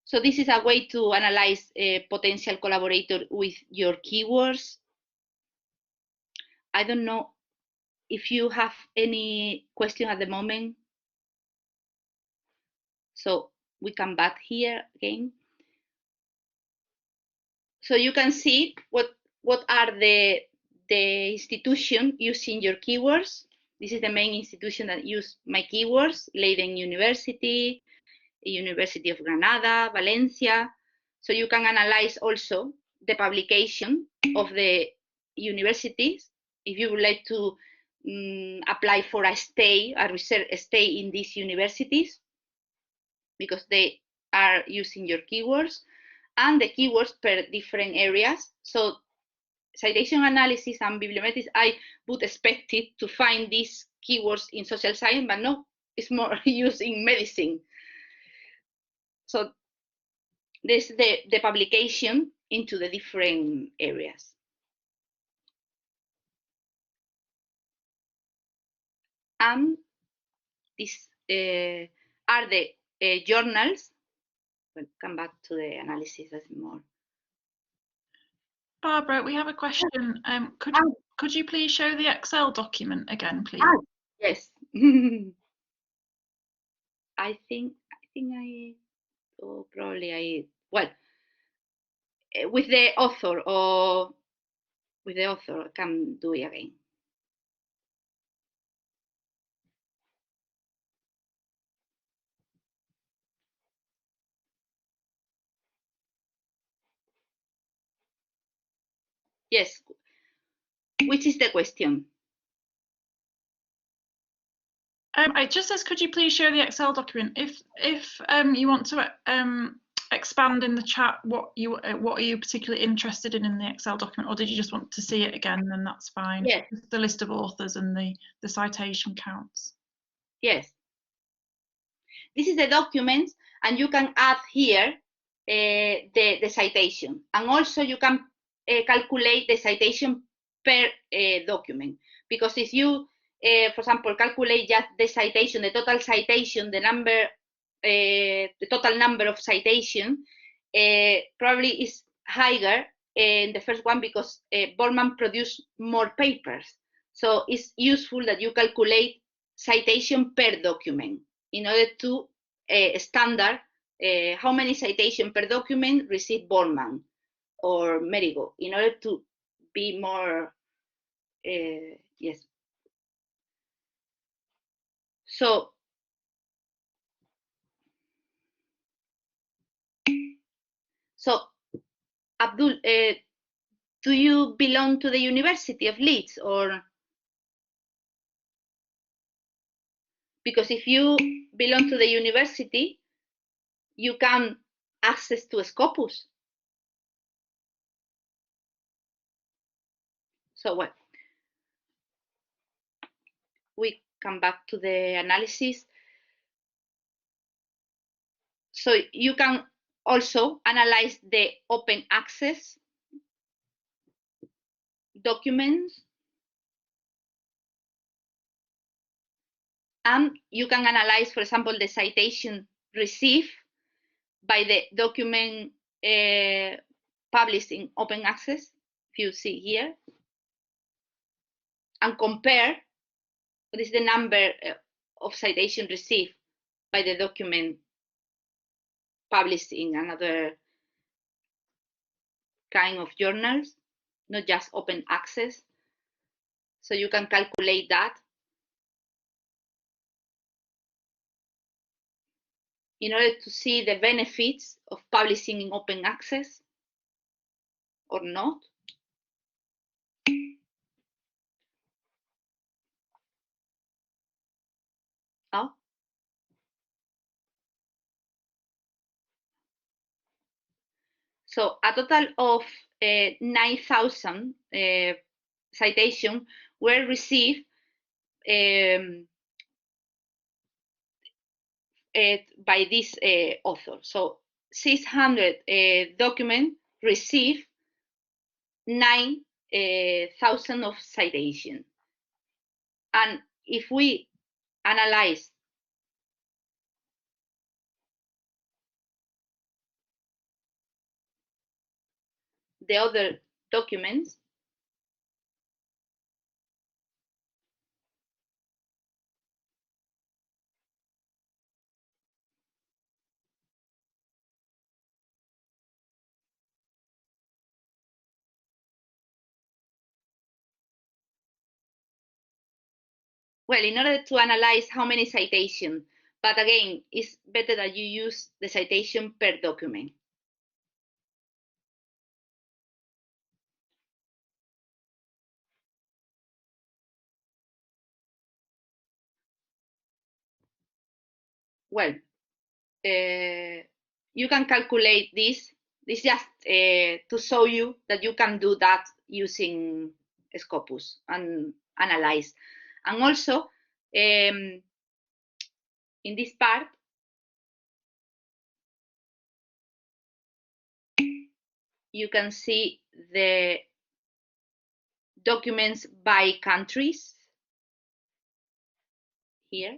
[SPEAKER 1] So this is a way to analyze a potential collaborator with your keywords. I don't know if you have any question at the moment. So we come back here again. So you can see what are the institution using your keywords. This is the main institution that use my keywords: Leiden University, University of Granada, Valencia. So you can analyze also the publication of the universities if you would like to apply for a research stay in these universities, because they are using your keywords, and the keywords per different areas. So citation analysis and bibliometrics, I would expect it to find these keywords in social science, but no, it's more used in medicine. So this is the publication into the different areas. And these are the journals. We'll come back to the analysis as more.
[SPEAKER 2] Barbara, we have a question. Could you please show the Excel document again, please?
[SPEAKER 1] Yes. I think I, or probably I, well, with the author, or with the author, I can do it again. Yes. Which is the question?
[SPEAKER 2] It just says, could you please show the Excel document? If you want to expand in the chat what are you particularly interested in the Excel document, or did you just want to see it again? Then that's fine.
[SPEAKER 1] Yes.
[SPEAKER 2] The list of authors and the citation counts.
[SPEAKER 1] Yes. This is the document, and you can add here the citation, and also you can calculate the citation per document, because if you for example calculate just the citation, the total citation, the number, the total number of citation probably is higher in the first one, because Borman produced more papers. So it's useful that you calculate citation per document in order to standard how many citation per document received Borman or Merigo, in order to be more, yes. So Abdul, do you belong to the University of Leeds, or? Because if you belong to the university, you can access to Scopus. So what? We come back to the analysis. So you can also analyze the open access documents, and you can analyze, for example, the citation received by the document published in open access, if you see here, and compare what is the number of citation received by the document published in another kind of journals, not just open access. So you can calculate that. In order to see the benefits of publishing in open access or not. Oh. So a total of 9,000 citations were received by this author. So 600 documents received 9,000 of citation. And if we analyze the other documents, well, in order to analyze how many citations, but again, it's better that you use the citation per document. Well, you can calculate this. This is just to show you that you can do that using Scopus and analyze. And also, in this part, you can see the documents by countries here.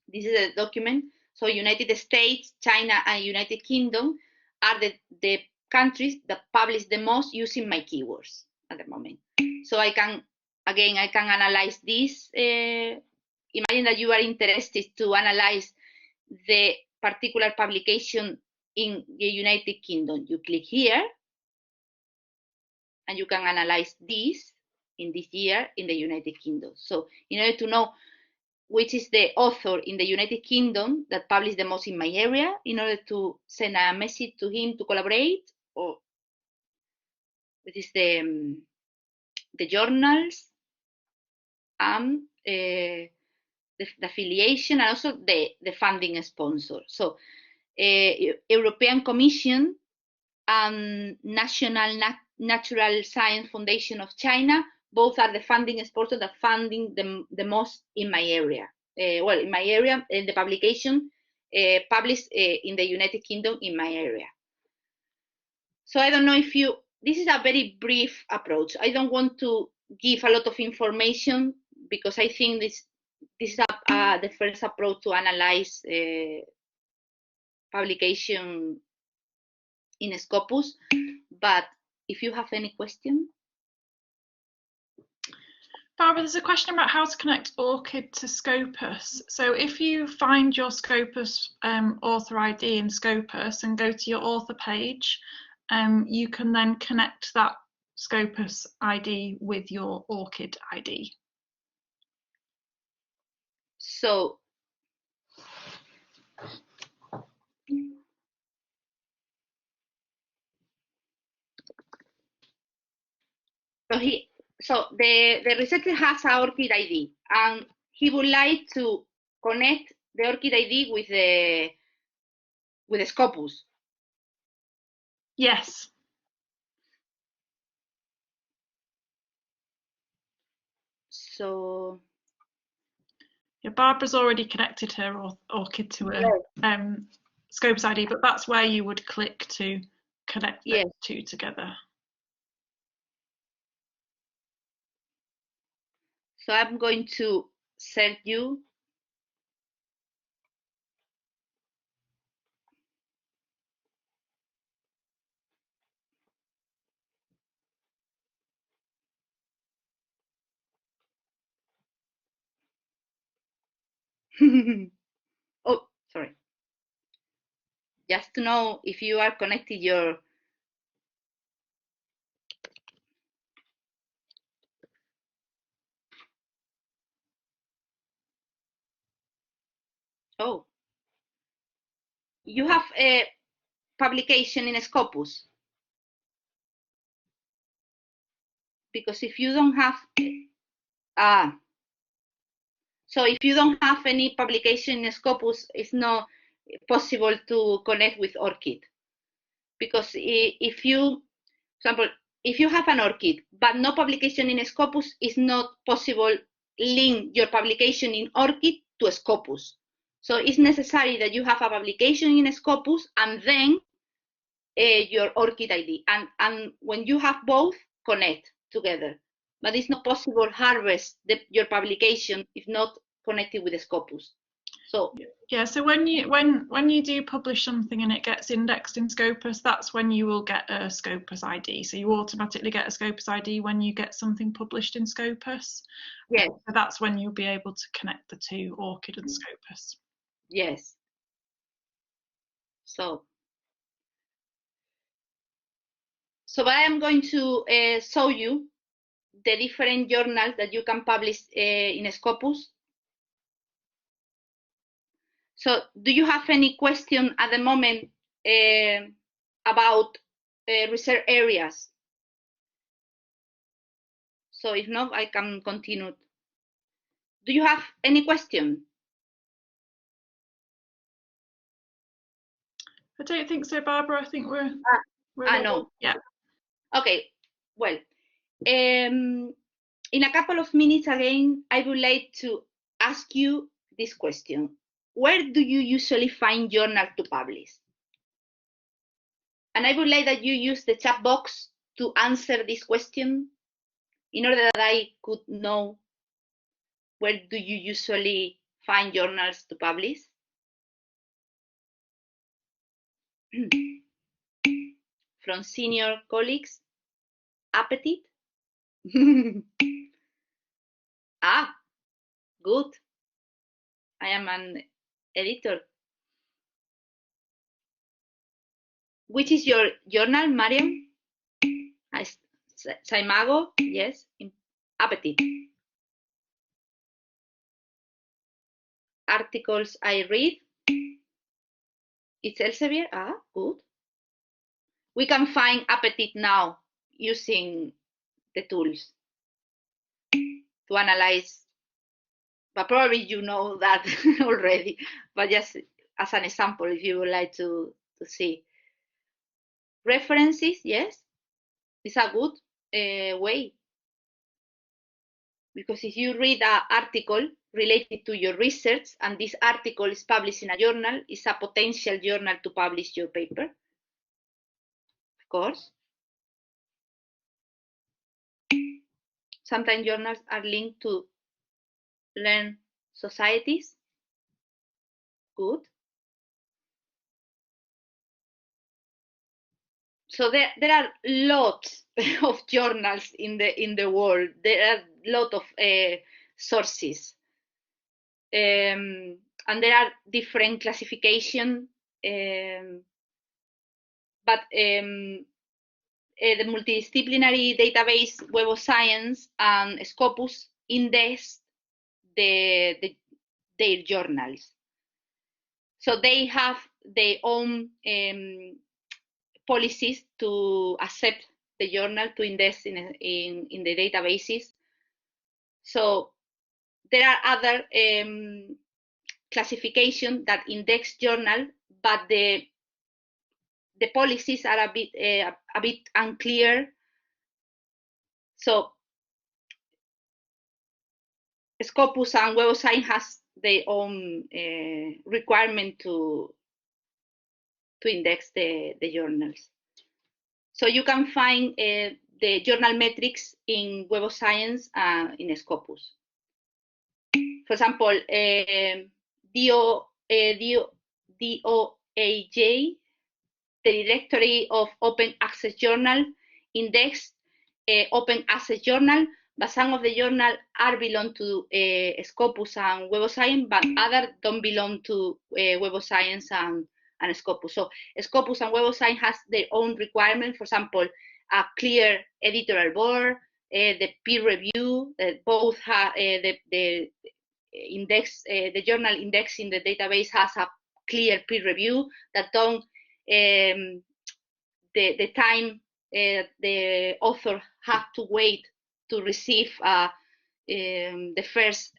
[SPEAKER 1] This is a document. So United States, China, and United Kingdom are the countries that publish the most using my keywords at the moment. So I can analyze this. Imagine that you are interested to analyze the particular publication in the United Kingdom. You click here, and you can analyze this in this year in the United Kingdom. So in order to know which is the author in the United Kingdom that published the most in my area, in order to send a message to him to collaborate, or which is the journals and the affiliation, and also the funding sponsor. So European Commission and National Natural Science Foundation of China, both are the funding sponsors that funding the most in my area. Well, in my area, the publication published in the United Kingdom in my area. So I don't know if this is a very brief approach. I don't want to give a lot of information because I think this is the first approach to analyze publication in Scopus. But if you have any question.
[SPEAKER 2] Barbara, there's a question about how to connect ORCID to Scopus. So if you find your Scopus author ID in Scopus and go to your author page, you can then connect that Scopus ID with your ORCID ID.
[SPEAKER 1] So the researcher has an ORCID ID, and he would like to connect the ORCID ID with the Scopus.
[SPEAKER 2] Yes.
[SPEAKER 1] So
[SPEAKER 2] yeah, Barbara's already connected her ORCID to her Scopus ID, but that's where you would click to connect the two together.
[SPEAKER 1] So I'm going to send you sorry. Just to know if you are connected your you have a publication in Scopus, because if you don't have so if you don't have any publication in Scopus, it's not possible to connect with ORCID. Because if you, for example, if you have an ORCID but no publication in Scopus, it's not possible link your publication in ORCID to Scopus. So it's necessary that you have a publication in Scopus and then your ORCID ID. And when you have both, connect together. But it's not possible harvest your publication if not connected with the Scopus. So
[SPEAKER 2] yeah, so when you do publish something and it gets indexed in Scopus, that's when you will get a Scopus ID. So you automatically get a Scopus ID when you get something published in Scopus.
[SPEAKER 1] yes,
[SPEAKER 2] so that's when you'll be able to connect the two, ORCID and Scopus.
[SPEAKER 1] Yes. So I am going to show you the different journals that you can publish in Scopus. So do you have any question at the moment about research areas? So if not, I can continue. Do you have any question?
[SPEAKER 2] I don't think so, Barbara. I think we're
[SPEAKER 1] no.
[SPEAKER 2] Yeah.
[SPEAKER 1] Okay, well, in a couple of minutes again, I would like to ask you this question. Where do you usually find journals to publish? And I would like that you use the chat box to answer this question in order that I could know where do you usually find journals to publish. From senior colleagues, appetite? Good. I am an editor. Which is your journal, Mariam? Saimago, yes. Appetite. Articles I read. It's Elsevier. Good. We can find appetite now using the tools to analyze, but probably you know that already, but just as an example, if you would like to see. References, yes, it's a good way, because if you read an article related to your research and this article is published in a journal, it's a potential journal to publish your paper, of course. Sometimes journals are linked to learned societies. Good. So there are lots of journals in the world. There are a lot of sources, and there are different classification. But the multidisciplinary database Webassign and Scopus index their journals. So they have their own policies to accept the journal to index in the databases. So there are other classification that index journal, but the policies are a bit unclear. So Scopus and Webassign has their own requirement to index the journals. So you can find the journal metrics in Webassign and in Scopus. For example, DOAJ, the Directory of Open Access Journal, index Open Access Journal, but some of the journals are belong to Scopus and Webassign, but others don't belong to Webassign and Scopus. So Scopus and Webassign has their own requirement. For example, a clear editorial board, the peer review, both have the index, the journal index in the database has a clear peer review that don't the time the author have to wait to receive the first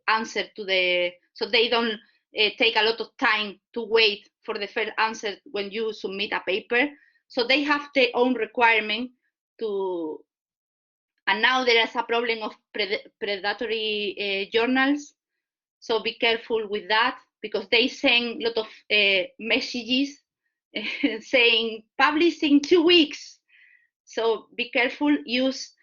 [SPEAKER 1] answer to the, so they don't take a lot of time to wait for the first answer when you submit a paper. So they have their own requirement to, and now there is a problem of predatory journals. So be careful with that, because they send a lot of messages saying publish in 2 weeks. So be careful, use,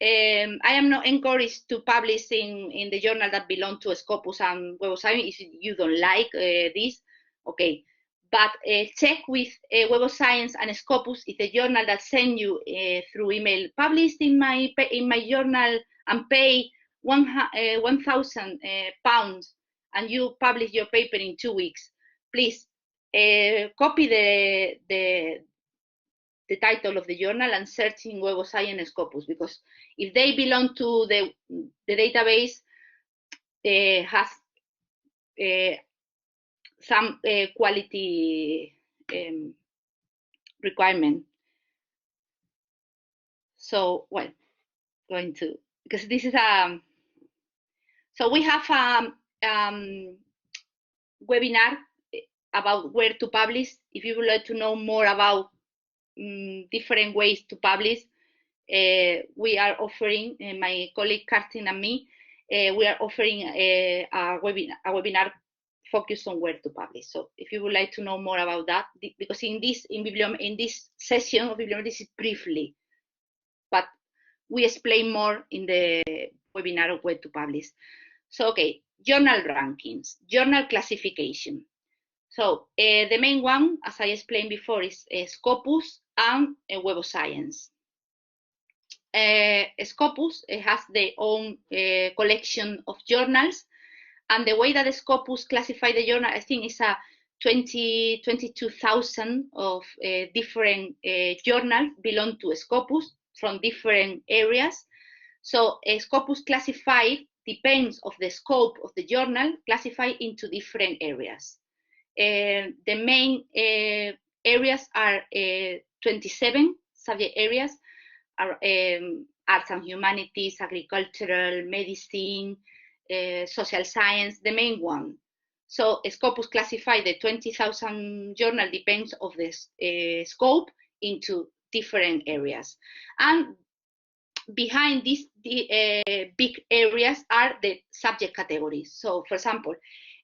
[SPEAKER 1] I am not encouraged to publish in the journal that belong to Scopus and Webassign if you don't like this, okay. But check with Webassign and Scopus if the journal that send you through email published in my journal and pay 1,000 pounds and you publish your paper in 2 weeks. Please copy the title of the journal and search in Webassign and Scopus, because if they belong to the database, has some quality requirement. So, well, going to, because this is a, so we have a webinar about where to publish. If you would like to know more about different ways to publish, we are offering, my colleague Kartin and me, we are offering a webinar focused on where to publish. So if you would like to know more about that, because in this session of Bibliometrics is briefly, but we explain more in the webinar of where to publish. So, okay, journal rankings, journal classification. So the main one, as I explained before, is Scopus and Webassign. Scopus has their own collection of journals, and the way that the Scopus classify the journal, I think, is a 22,000 of different journals belong to Scopus from different areas. So Scopus classified depends of the scope of the journal, classified into different areas. The main areas are 27 subject areas, are arts and humanities, agricultural, medicine, social science, the main one. So Scopus classified the 20,000 journal depends of the scope into different areas. And behind these big areas are the subject categories. So for example,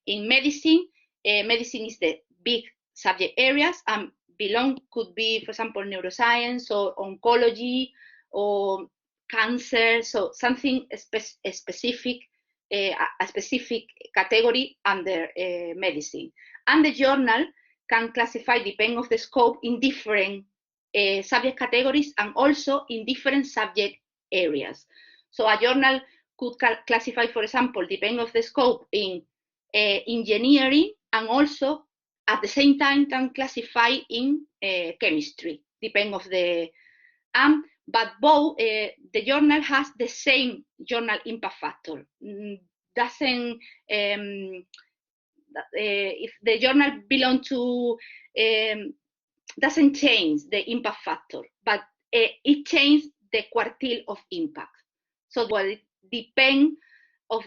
[SPEAKER 1] in medicine, medicine is the big subject areas, and belong could be, for example, neuroscience or oncology or cancer, so something specific, a specific category under medicine. And the journal can classify, depending on the scope, in different subject categories and also in different subject areas. So a journal could classify, for example, depending on the scope, in engineering, and also at the same time can classify in chemistry, depending on the, but both, the journal has the same journal impact factor. Doesn't, if the journal belong to, doesn't change the impact factor, but it changes the quartile of impact. So well, it depends of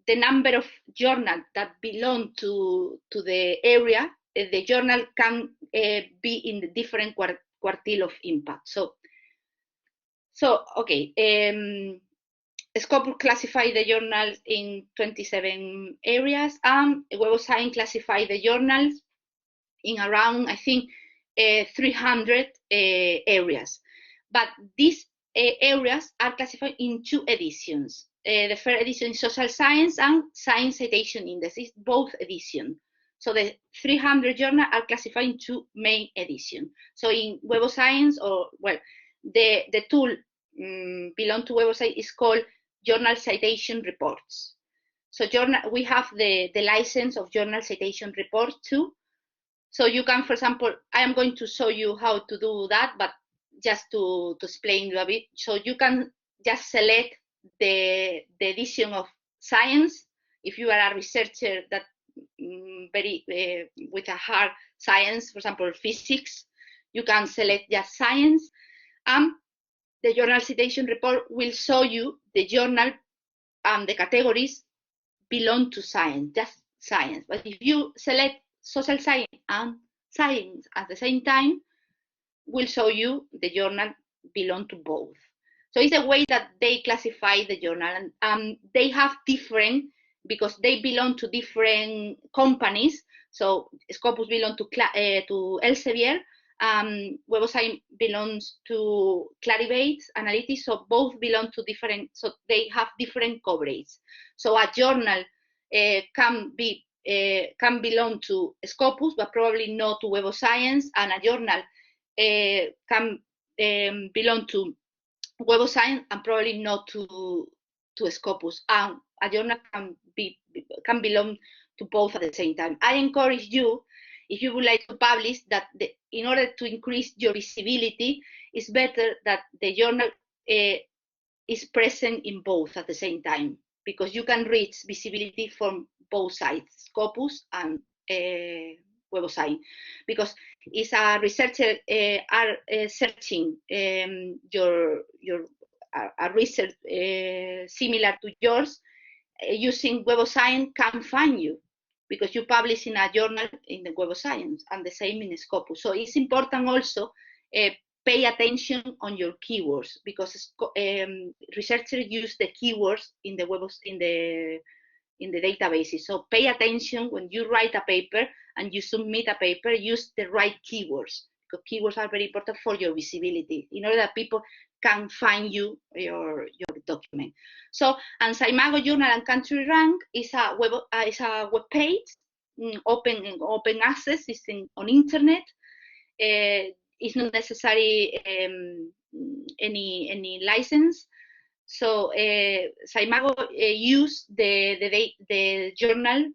[SPEAKER 1] the number of journals that belong to the area. The journal can be in the different quartile of impact. So okay, Scopus classify the journals in 27 areas, and Webassign classify the journals in around, I think, 300 areas. But these areas are classified in 2 editions. The first edition is Social Science and Science Citation Index, is both editions. So the 300 journals are classified in 2 main editions. So in Webassign, or well, the tool belong to Webassign is called Journal Citation Reports. So we have the license of Journal Citation Report too. So you can, for example, I am going to show you how to do that, but just to explain you a bit. So you can just select the edition of science. If you are a researcher that with a hard science, for example, physics, you can select just science, and the Journal Citation Report will show you the journal and the categories belong to science, just science. But if you select social science and science at the same time, will show you the journal belong to both. So it's a way that they classify the journal, and they have different, because they belong to different companies. So Scopus belongs to Elsevier, Webassign belongs to Clarivate Analytics, so both belong to different, so they have different coverage. So a journal can belong to Scopus, but probably not to Web of Science, and a journal can belong to Web of Science and probably not to Scopus. And a journal can belong to both at the same time. I encourage you, if you would like to publish, that in order to increase your visibility, it's better that the journal is present in both at the same time, because you can reach visibility from both sides, Scopus and Webassign, because it's a researcher are searching your research similar to yours, using Web of Science can find you, because you publish in a journal in the Web of Science, and the same in Scopus. So it's important also pay attention on your keywords, because researchers use the keywords in the in the databases. So pay attention when you write a paper and you submit a paper, use the right keywords, because keywords are very important for your visibility, in order that people can find you, your document. So, and Scimago Journal and Country Rank is a web page, open access, it's on internet. It's not necessary any license. So Scimago use the journal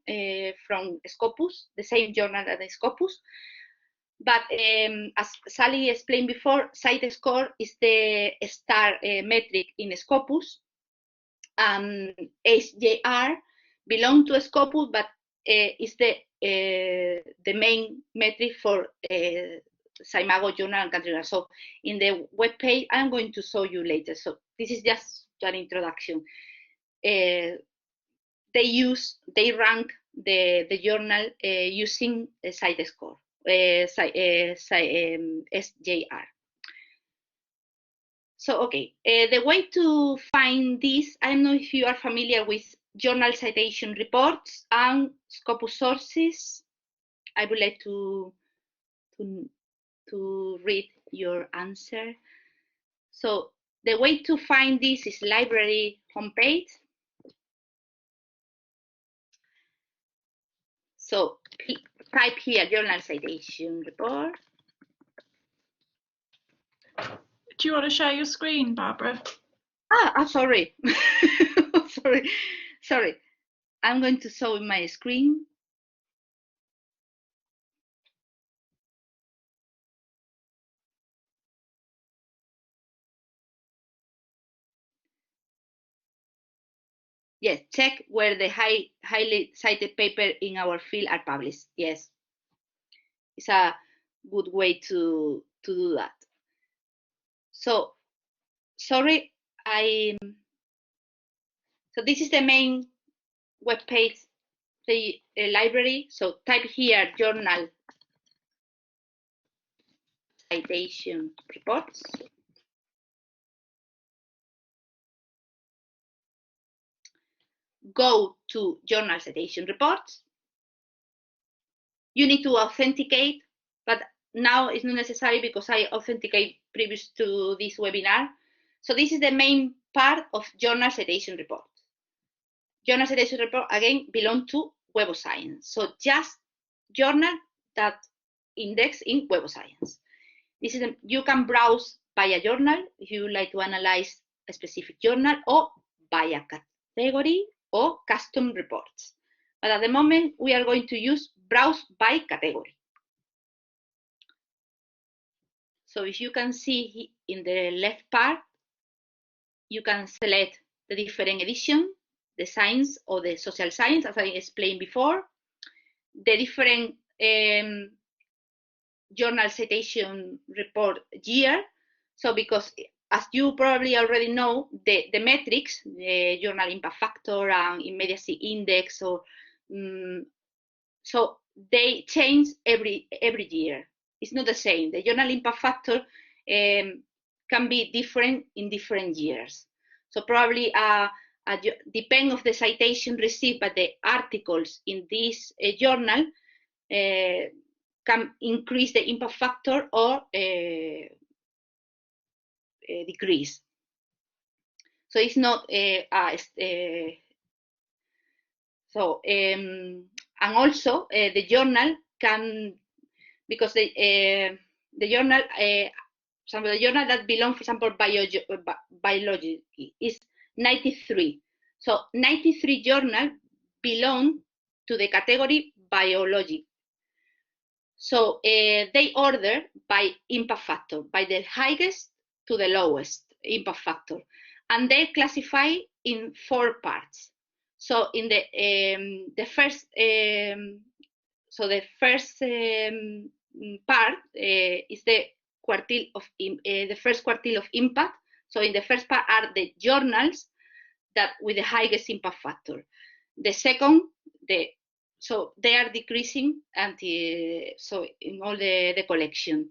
[SPEAKER 1] from Scopus, the same journal as Scopus. But as Sally explained before, site score is the star metric in Scopus. SJR belong to Scopus, but is the main metric for Scimago Journal and Country Rank. So in the web page, I'm going to show you later. So this is just an introduction. They rank the journal using a site score, SJR. So, okay, the way to find this, I don't know if you are familiar with journal citation reports and Scopus sources. I would like to read your answer. So the way to find this is library homepage. So type here journal citation report.
[SPEAKER 2] Do you want to share your screen, Barbara?
[SPEAKER 1] I'm sorry. sorry. I'm going to show my screen. Yes, check where the highly cited paper in our field are published. Yes, it's a good way to do that. So, sorry, so this is the main web page, the library. So type here journal citation reports. Go to journal citation reports. You need to authenticate, but now it's not necessary because I authenticate previous to this webinar. So this is the main part of journal citation report. Journal citation report, again, belong to Web of Science. So just journal that index in Web of Science. This is you can browse by a journal, if you would like to analyze a specific journal, or by a category or custom reports. But at the moment, we are going to use browse by category. So if you can see in the left part, you can select the different edition, the science or the social science, as I explained before, the different journal citation report year. So because, as you probably already know, the metrics, the journal impact factor and immediacy index, or so they change every year. It's not the same. The journal impact factor can be different in different years. So probably depending of the citation received by the articles in this journal can increase the impact factor or decrease. So it's not and also the journal can, because the journal, some of the journal that belong, for example, biology is 93. So 93 journal belong to the category biology. So they order by impact factor, by the highest to the lowest impact factor, and they classify in 4 parts. So in the first, part is the quartile of the first quartile of impact. So in the first part are the journals that with the highest impact factor. The second, so they are decreasing until, so in all the collection.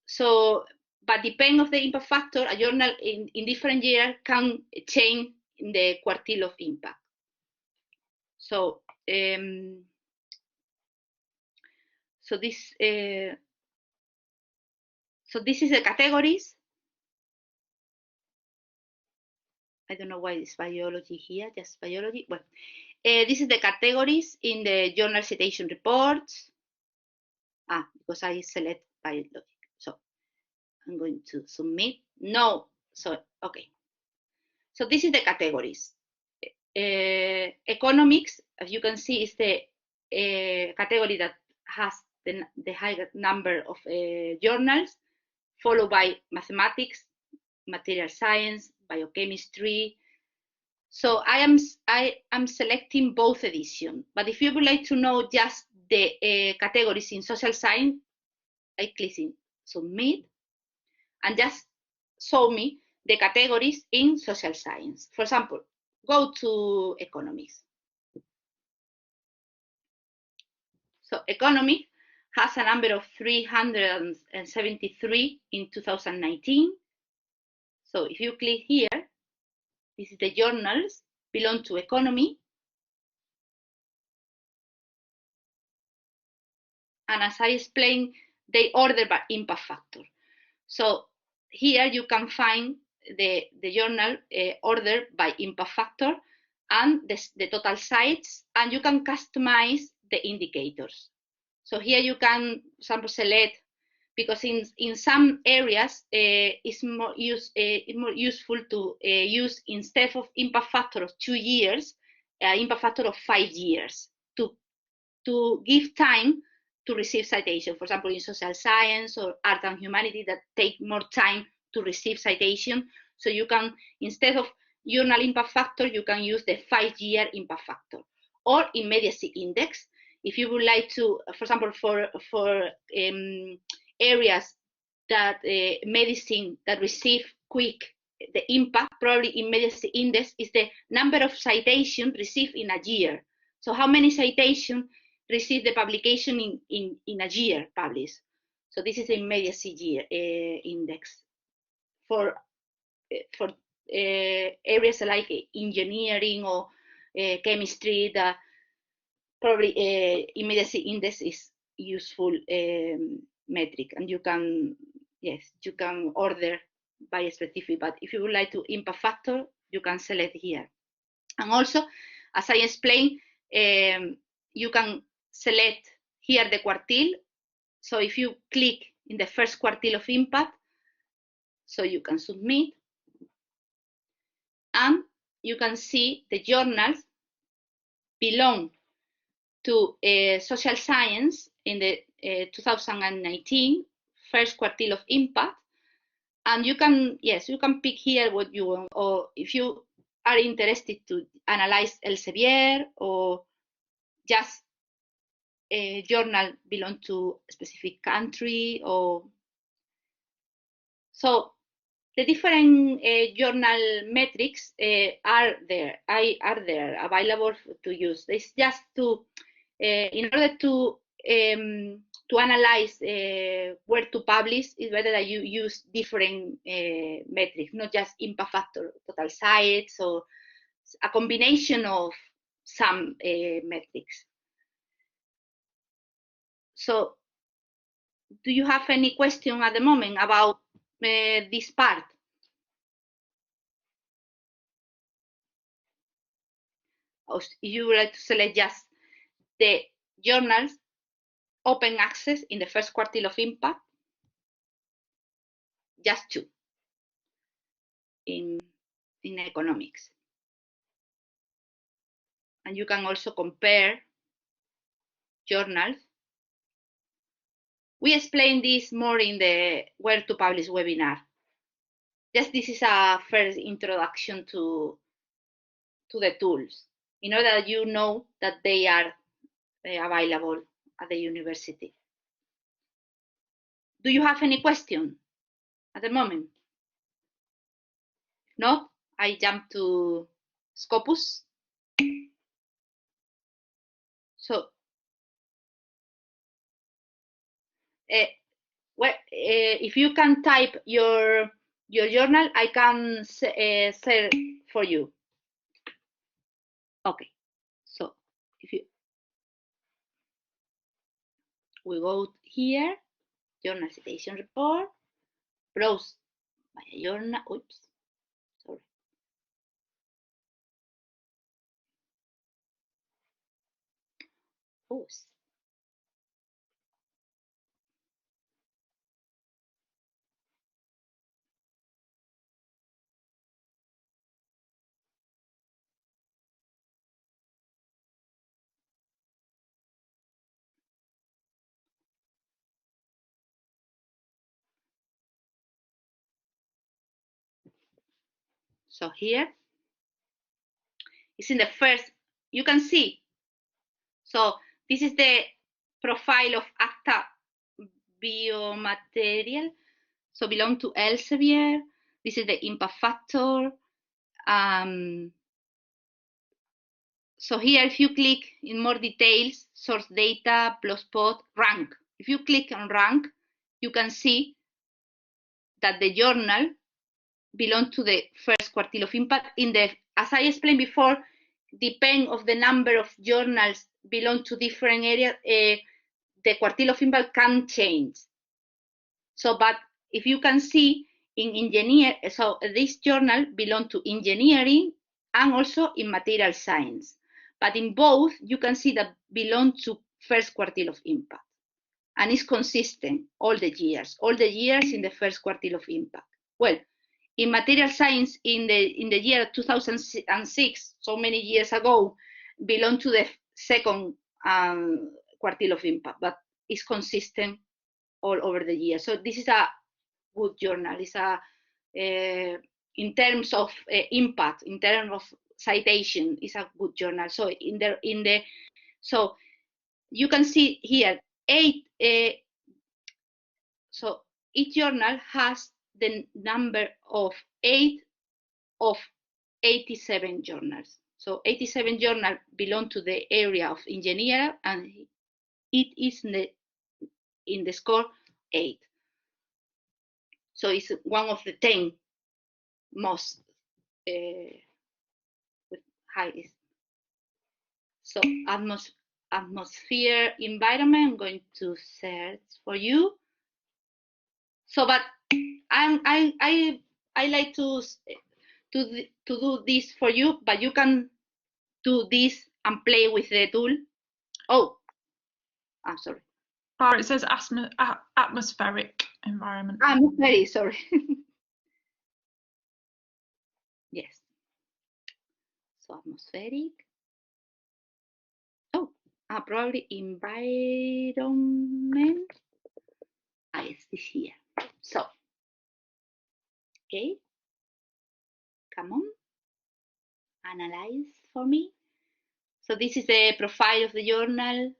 [SPEAKER 1] So, but depending of the impact factor, a journal in different years can change in the quartile of impact. So, so this is the categories. I don't know why it's biology here, just biology. Well, this is the categories in the journal citation reports. Because I select biology. So I'm going to submit. No, so okay. So this is the categories. Economics, as you can see, is the category that has the highest number of journals, followed by mathematics, material science, biochemistry. So I am selecting both editions. But if you would like to know just the categories in social science, I click in submit, and just show me the categories in social science. For example, go to economics. So economics has a number of 373 in 2019. So if you click here, this is the journals belong to economy. And as I explained, they order by impact factor. So here you can find the journal ordered by impact factor and the total sites, and you can customize the indicators. So here you can, for example, select, because in some areas it's more useful to use, instead of impact factor of 2 years, impact factor of 5 years to give time to receive citation. For example, in social science or art and humanity that take more time to receive citation. So you can, instead of journal impact factor, you can use the 5-year impact factor, or immediacy index. If you would like to, for example, for areas that medicine that receive quick the impact, probably immediacy index is the number of citations received in a year. So how many citations receive the publication in a year published. So this is the immediacy year index for areas like engineering or chemistry. That probably immediacy index is useful metric, and you can order by a specific. But if you would like to impact factor, you can select here. And also, as I explained, you can select here the quartile. So if you click in the first quartile of impact, So you can submit, and you can see the journals belong to social science in the 2019 first quartile of impact. And you can, yes, you can pick here what you want, or if you are interested to analyze Elsevier, or just a journal belong to a specific country, or so the different journal metrics are there available to use. It's just to in order to analyze where to publish, it's better that you use different metrics, not just impact factor, total sites, or a combination of some metrics. So, do you have any question at the moment about this part? Or you would like to select just the journals open access in the first quartile of impact? Just two in economics. And you can also compare journals. We explain this more in the Where to Publish webinar. Just this is a first introduction to the tools, in order that you know that they are available at the university. Do you have any question at the moment? No? I jump to Scopus. So, well, if you can type your journal, I can share for you. Okay. So, if you we go here, journal citation report, browse by journal. Oops, sorry. Oops. So here, it's in the first, you can see. So this is the profile of Acta Biomaterial. So belong to Elsevier. This is the impact factor. So here, if you click in more details, source data, blogspot, rank. If you click on rank, you can see that the journal belong to the first quartile of impact. In the, as I explained before, depend of the number of journals belong to different areas, the quartile of impact can change. So, but if you can see in engineer, so this journal belong to engineering and also in material science. But in both, you can see that belong to first quartile of impact. And it's consistent all the years in the first quartile of impact. Well, in material science in the year 2006, so many years ago, belong to the second quartile of impact, but it's consistent all over the year. So this is a good journal. It's a in terms of impact, in terms of citation, it's a good journal. So so you can see here 8. So each journal has the number of 8 of 87 journals. So 87 journals belong to the area of engineering, and it is in the score 8. So it's one of the 10 most with highest. So atmosphere environment, I'm going to search for you. So, but I like to do this for you, but you can do this and play with the tool. Oh, I'm sorry.
[SPEAKER 2] It says atmospheric environment.
[SPEAKER 1] I'm very sorry. Yes. So atmospheric. Oh, probably environment. Yes, this here. So, okay, come on, analyze for me. So this is the profile of the journal,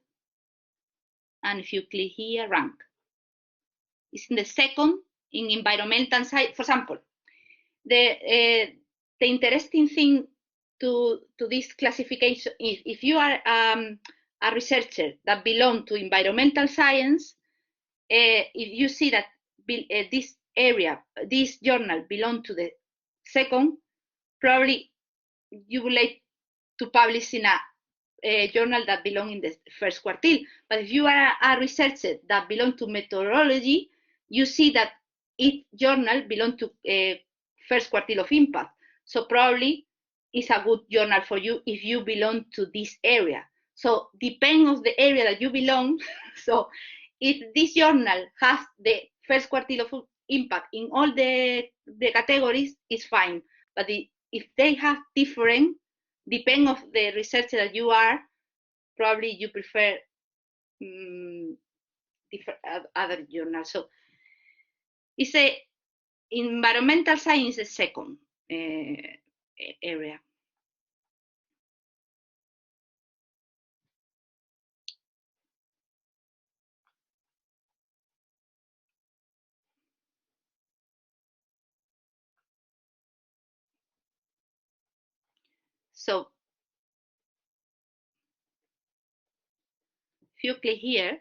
[SPEAKER 1] and if you click here, rank. It's in the second in environmental side. For example, the interesting thing to this classification is if you are a researcher that belongs to environmental science, if you see that this area, this journal belongs to the second, probably you would like to publish in a journal that belongs in the first quartile. But if you are a researcher that belongs to meteorology, you see that each journal belongs to first quartile of impact. So probably it's a good journal for you if you belong to this area. So depending on the area that you belong, so if this journal has the first quartile of impact in all the categories, it's fine. But if they have different, depending on the researcher that you are, probably you prefer different other journals. So it's a environmental science, the second area. So if you click here,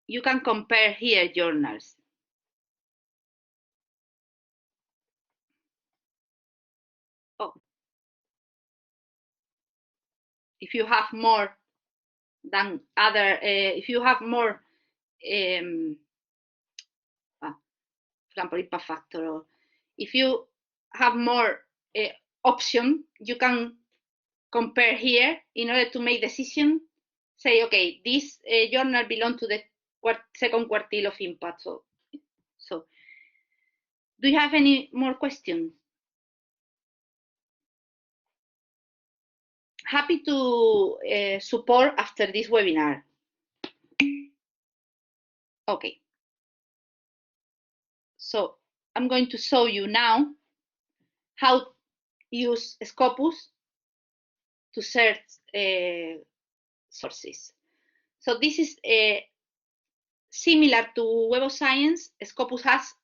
[SPEAKER 1] you can compare here journals. Oh, if you have more than other, if you have more, for example, impact factor, or if you have more option, you can compare here in order to make decision. Say, okay, this journal belongs to the second quartile of impact. So, do you have any more questions? Happy to support after this webinar. Okay. So I'm going to show you now how to use Scopus to search sources. So this is similar to Web of Science. Scopus has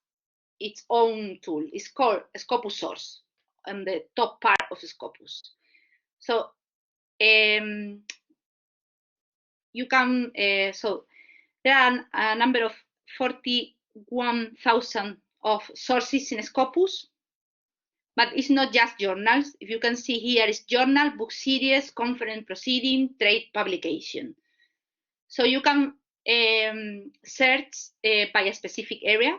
[SPEAKER 1] its own tool. It's called Scopus Source on the top part of Scopus. So you can, so there are a number of 41,000 of sources in Scopus, but it's not just journals. If you can see here, it's journal, book series, conference proceeding, trade publication. So you can search by a specific area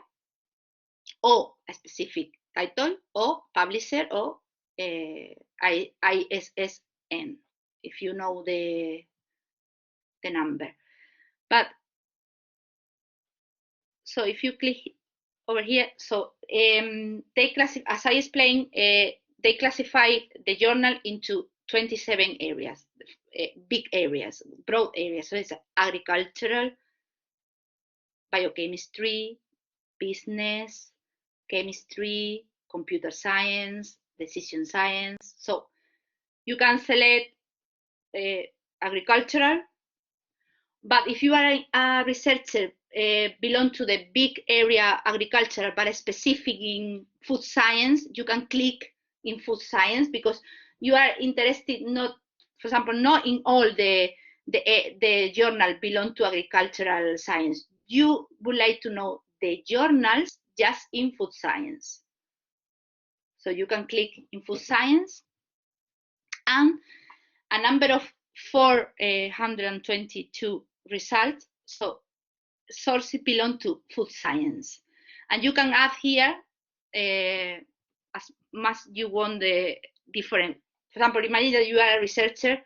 [SPEAKER 1] or a specific title or publisher or ISSN, if you know the number. But so if you click over here, so they classify, as I explained, they classify the journal into 27 areas, big areas, broad areas. So it's agricultural, biochemistry, business, chemistry, computer science, decision science. So you can select agricultural, but if you are a researcher belong to the big area agricultural but specific in food science, you can click in food science because you are interested not, for example, not in all the journal belong to agricultural science. You would like to know the journals just in food science. So you can click in food science, and a number of 422 results. So sources belong to food science, and you can add here as much you want the different. For example, imagine that you are a researcher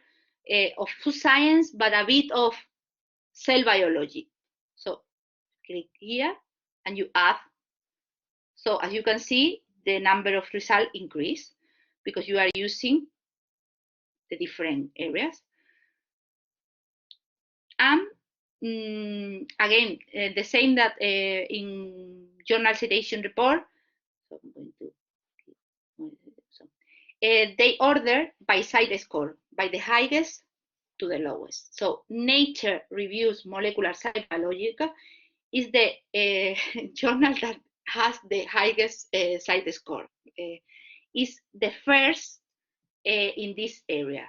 [SPEAKER 1] of food science, but a bit of cell biology. So click here and you add. So as you can see, the number of results increase because you are using the different areas. And again, the same that in journal citation report. So I'm going to. They order by site score, by the highest to the lowest. So Nature Reviews Molecular Site Biological is the journal that has the highest site score. Is the first in this area.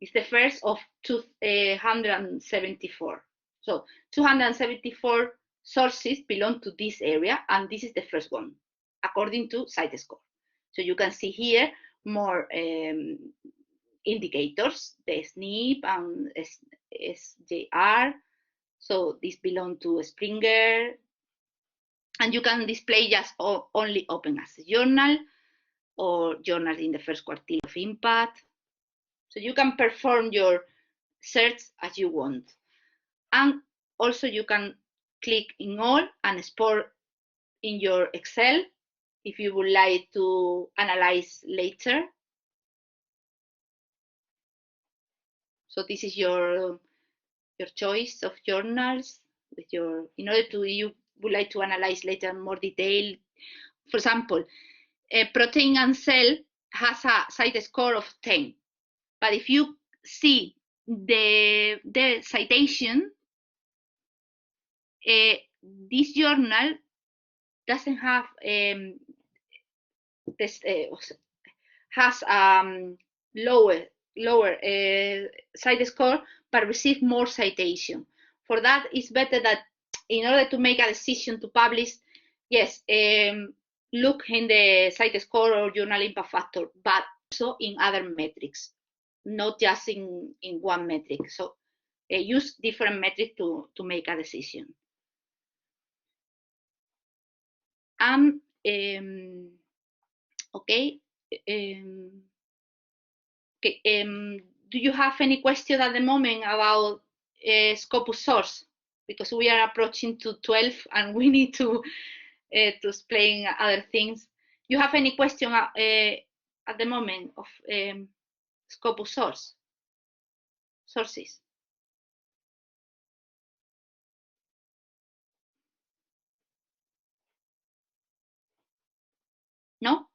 [SPEAKER 1] It's the first of 274. So 274 sources belong to this area, and this is the first one, according to site score. So you can see here more indicators, the SNP and SJR. So this belong to Springer. And you can display just only open access journal or journals in the first quartile of impact. So you can perform your search as you want. And also you can click in all and export in your Excel if you would like to analyze later. So this is your choice of journals with your, in order to, you would like to analyze later in more detail. For example, Protein and Cell has a site score of 10. But if you see the citation, this journal doesn't have this has lower site score, but receive more citation. For that, it's better that in order to make a decision to publish, yes, look in the site score or journal impact factor, but also in other metrics, not just in one metric. So use different metrics to make a decision. Okay. Do you have any question at the moment about scopus source? Because we are approaching to 12 and we need to explain other things. You have any question at the moment of scopus sources? No?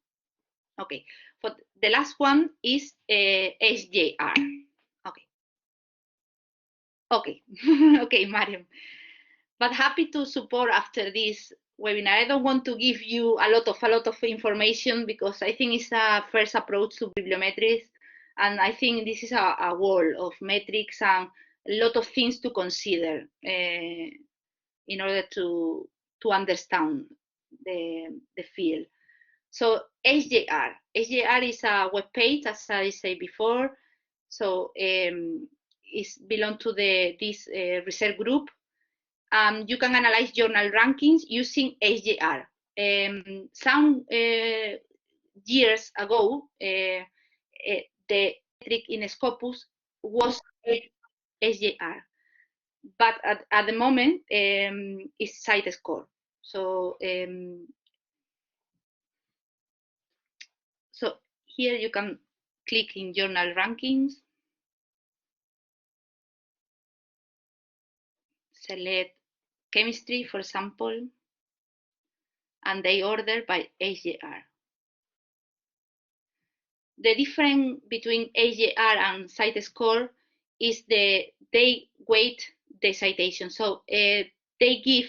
[SPEAKER 1] Okay. But the last one is SJR. Okay. Okay. Okay, Mariam. But happy to support after this webinar. I don't want to give you a lot of information because I think it's a first approach to bibliometrics, and I think this is a world of metrics and a lot of things to consider in order to understand the field. So SJR is a web page, as I said before. So it belongs to this research group. You can analyze journal rankings using SJR. Some years ago, the metric in Scopus was SJR, but at the moment it's site score. So so here you can click in journal rankings, select chemistry, for example, and they order by SJR. The difference between SJR and site score is they weight the citation. So they give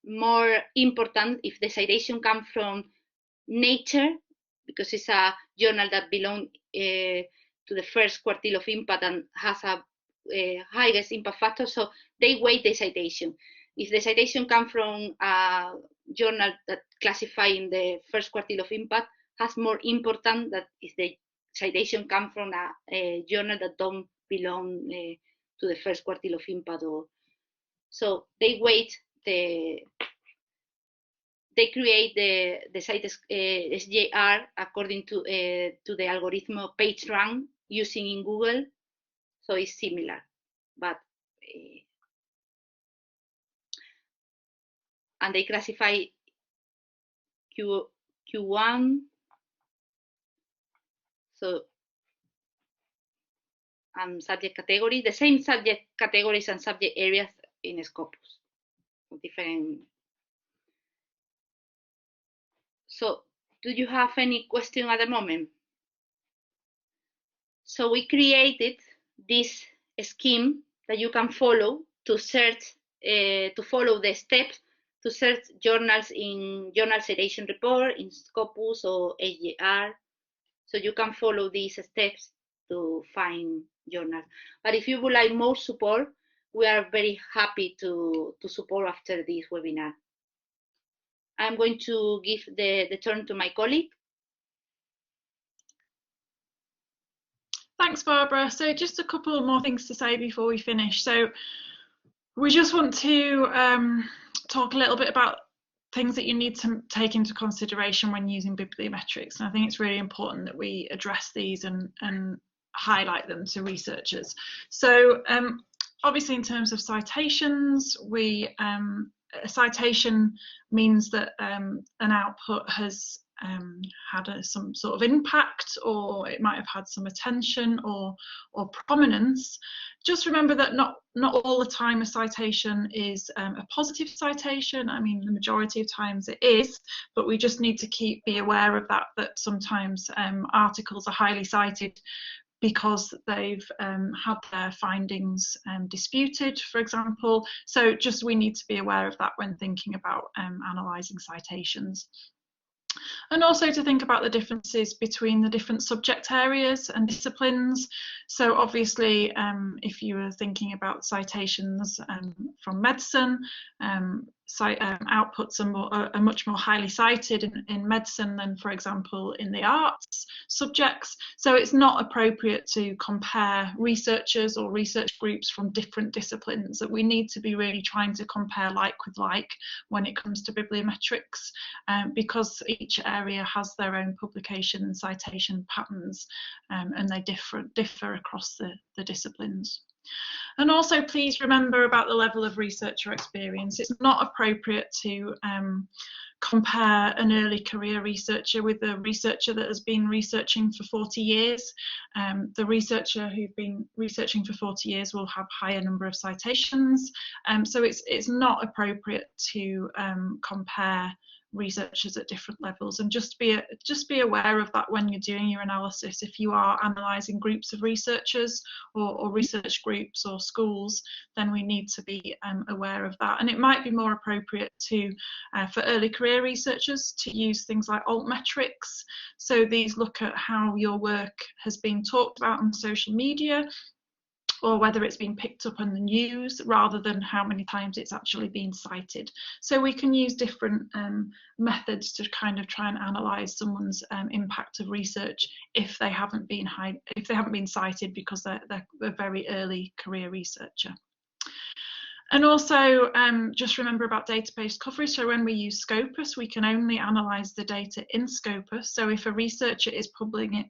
[SPEAKER 1] more importance if the citation comes from Nature, because it's a journal that belongs to the first quartile of impact and has a highest impact factor. So they weight the citation. If the citation comes from a journal that classifies in the first quartile of impact, has more importance than if the citation comes from a journal that don't belong to the first quartile of impact. So they weight the they create the site SJR according to the algorithm of page rank using in Google, so it's similar, but and they classify Q1, so and subject categories, the same subject categories and subject areas in Scopus, different. So, do you have any question at the moment? So we created this scheme that you can follow to search, to follow the steps to search journals in Journal Citation Report, in Scopus or SJR. So you can follow these steps to find journals. But if you would like more support, we are very happy to support after this webinar. I'm going to give the turn to my colleague.
[SPEAKER 2] Thanks, Barbara. So just a couple more things to say before we finish. So we just want to talk a little bit about things that you need to take into consideration when using bibliometrics. And I think it's really important that we address these and highlight them to researchers. So obviously in terms of citations, a citation means that an output has had some sort of impact, or it might have had some attention or prominence. Just remember that not all the time a citation is a positive citation. I mean, the majority of times it is, but we just need to be aware of that sometimes articles are highly cited because they've had their findings disputed, for example. So just we need to be aware of that when thinking about analysing citations. And also to think about the differences between the different subject areas and disciplines. So obviously, if you were thinking about citations from medicine, outputs are much more highly cited in medicine than, for example, in the arts subjects. So it's not appropriate to compare researchers or research groups from different disciplines. That we need to be really trying to compare like with like when it comes to bibliometrics, because each area has their own publication and citation patterns, and they differ across the disciplines. And also please remember about the level of researcher experience. It's not appropriate to compare an early career researcher with a researcher that has been researching for 40 years. The researcher who's been researching for 40 years will have higher number of citations. So it's not appropriate to compare researchers at different levels, and just be aware of that when you're doing your analysis. If you are analysing groups of researchers or research groups or schools, then we need to be aware of that. And it might be more appropriate to for early career researchers to use things like altmetrics. So these look at how your work has been talked about on social media, or whether it's been picked up on the news, rather than how many times it's actually been cited. So we can use different methods to kind of try and analyse someone's impact of research if they haven't been cited because they're a very early career researcher. And also just remember about database coverage. So when we use Scopus, we can only analyse the data in Scopus. So if a researcher is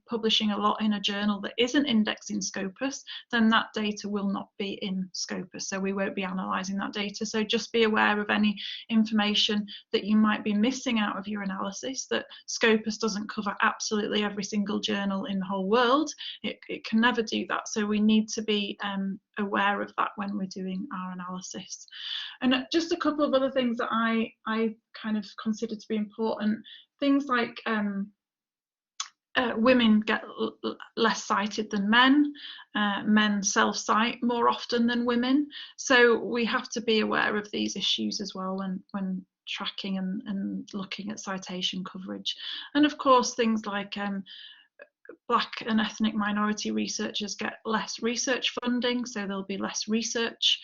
[SPEAKER 2] publishing a lot in a journal that isn't indexed in Scopus, then that data will not be in Scopus. So we won't be analysing that data. So just be aware of any information that you might be missing out of your analysis, that Scopus doesn't cover absolutely every single journal in the whole world. It can never do that. So we need to be aware of that when we're doing our analysis. And just a couple of other things that I kind of consider to be important, things like women get less cited than men, men self-cite more often than women, so we have to be aware of these issues as well when tracking and looking at citation coverage. And of course things like Black and ethnic minority researchers get less research funding, so there'll be less research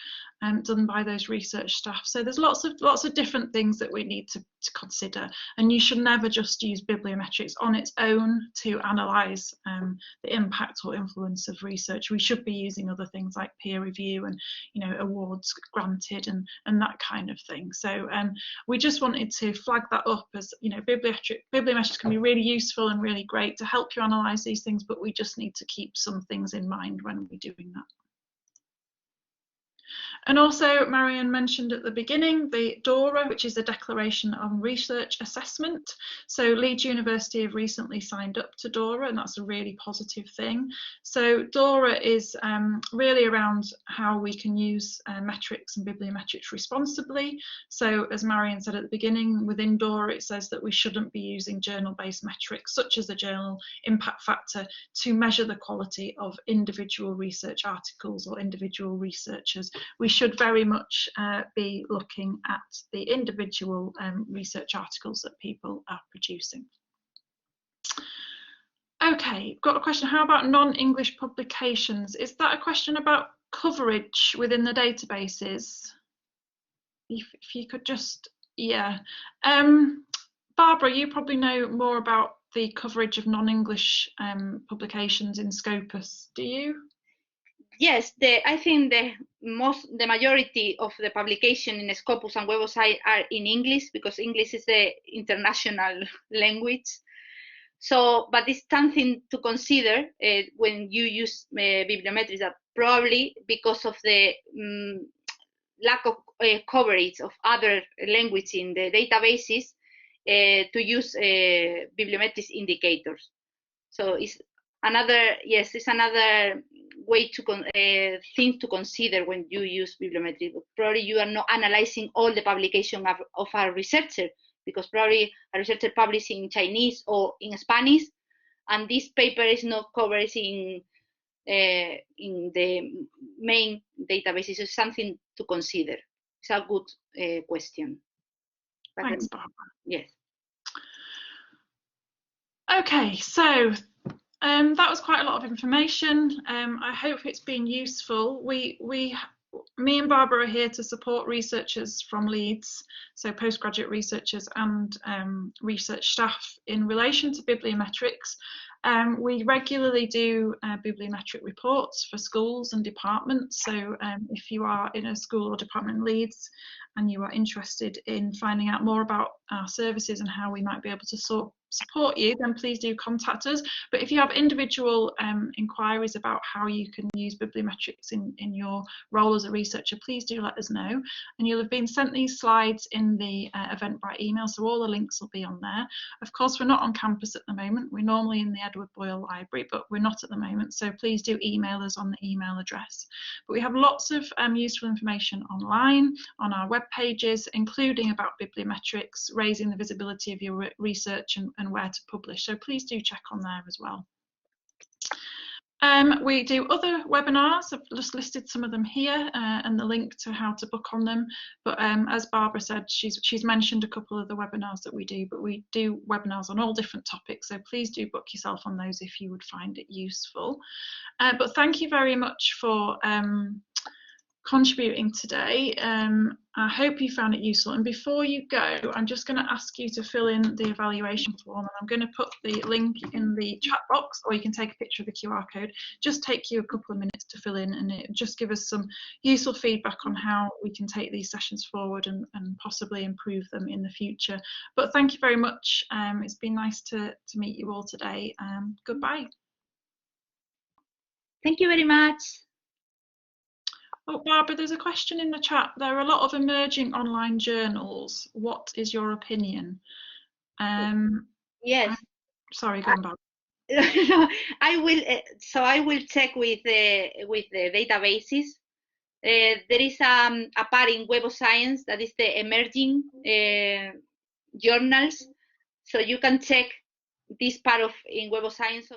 [SPEAKER 2] done by those research staff. So there's lots of different things that we need to consider, and you should never just use bibliometrics on its own to analyse the impact or influence of research. We should be using other things like peer review and, you know, awards granted and that kind of thing. So we just wanted to flag that up as, you know, bibliometrics can be really useful and really great to help you analyse these things, but we just need to keep some things in mind when we're doing that. And also, Marianne mentioned at the beginning the DORA, which is a Declaration on Research Assessment. So Leeds University have recently signed up to DORA, and that's a really positive thing. So DORA is really around how we can use metrics and bibliometrics responsibly. So as Marianne said at the beginning, within DORA it says that we shouldn't be using journal-based metrics such as the journal impact factor to measure the quality of individual research articles or individual researchers. We should very much be looking at the individual research articles that people are producing. Okay, got a question. How about non-English publications? Is that a question about coverage within the databases? If you could just, yeah. Barbara, you probably know more about the coverage of non-English publications in Scopus, do you?
[SPEAKER 1] Yes, I think the majority of the publication in Scopus and Webassign are in English, because English is the international language. So, but it's something to consider when you use bibliometrics, that probably because of the lack of coverage of other languages in the databases, to use bibliometrics indicators. So it's another, yes, it's another way to thing to consider when you use bibliometrics. Probably you are not analyzing all the publication of a researcher, because probably a researcher published in Chinese or in Spanish, and this paper is not covered in the main databases. So it's something to consider. It's a good question.
[SPEAKER 2] Thanks, Barbara.
[SPEAKER 1] Yes.
[SPEAKER 2] Okay, so that was quite a lot of information. I hope it's been useful. Me and Barbara are here to support researchers from Leeds, so postgraduate researchers and research staff in relation to bibliometrics. We regularly do bibliometric reports for schools and departments. So if you are in a school or department in Leeds and you are interested in finding out more about our services and how we might be able to support you, then please do contact us. But if you have individual inquiries about how you can use bibliometrics in your role as a researcher, please do let us know. And you'll have been sent these slides in the Eventbrite email, so all the links will be on there. Of course, we're not on campus at the moment. We're normally in the Edward Boyle Library, but we're not at the moment, so please do email us on the email address. But we have lots of useful information online on our web pages, including about bibliometrics, raising the visibility of your research and where to publish. So please do check on there as well. We do other webinars. I've just listed some of them here and the link to how to book on them. But as Barbara said, she's mentioned a couple of the webinars that we do, but we do webinars on all different topics. So please do book yourself on those if you would find it useful. But thank you very much for contributing today. I hope you found it useful, and before you go, I'm just going to ask you to fill in the evaluation form, and I'm going to put the link in the chat box, or you can take a picture of the QR code. Just take you a couple of minutes to fill in, and it just give us some useful feedback on how we can take these sessions forward and possibly improve them in the future. But thank you very much. It's been nice to meet you all today. Goodbye.
[SPEAKER 1] Thank you very much.
[SPEAKER 2] Oh, Barbara, there's a question in the chat. There are a lot of emerging online journals. What is your opinion?
[SPEAKER 1] Yes.
[SPEAKER 2] Sorry, go on, Barbara.
[SPEAKER 1] I will. So I will check with the databases. There is a part in Web of Science that is the emerging journals. So you can check this part in Web of Science. So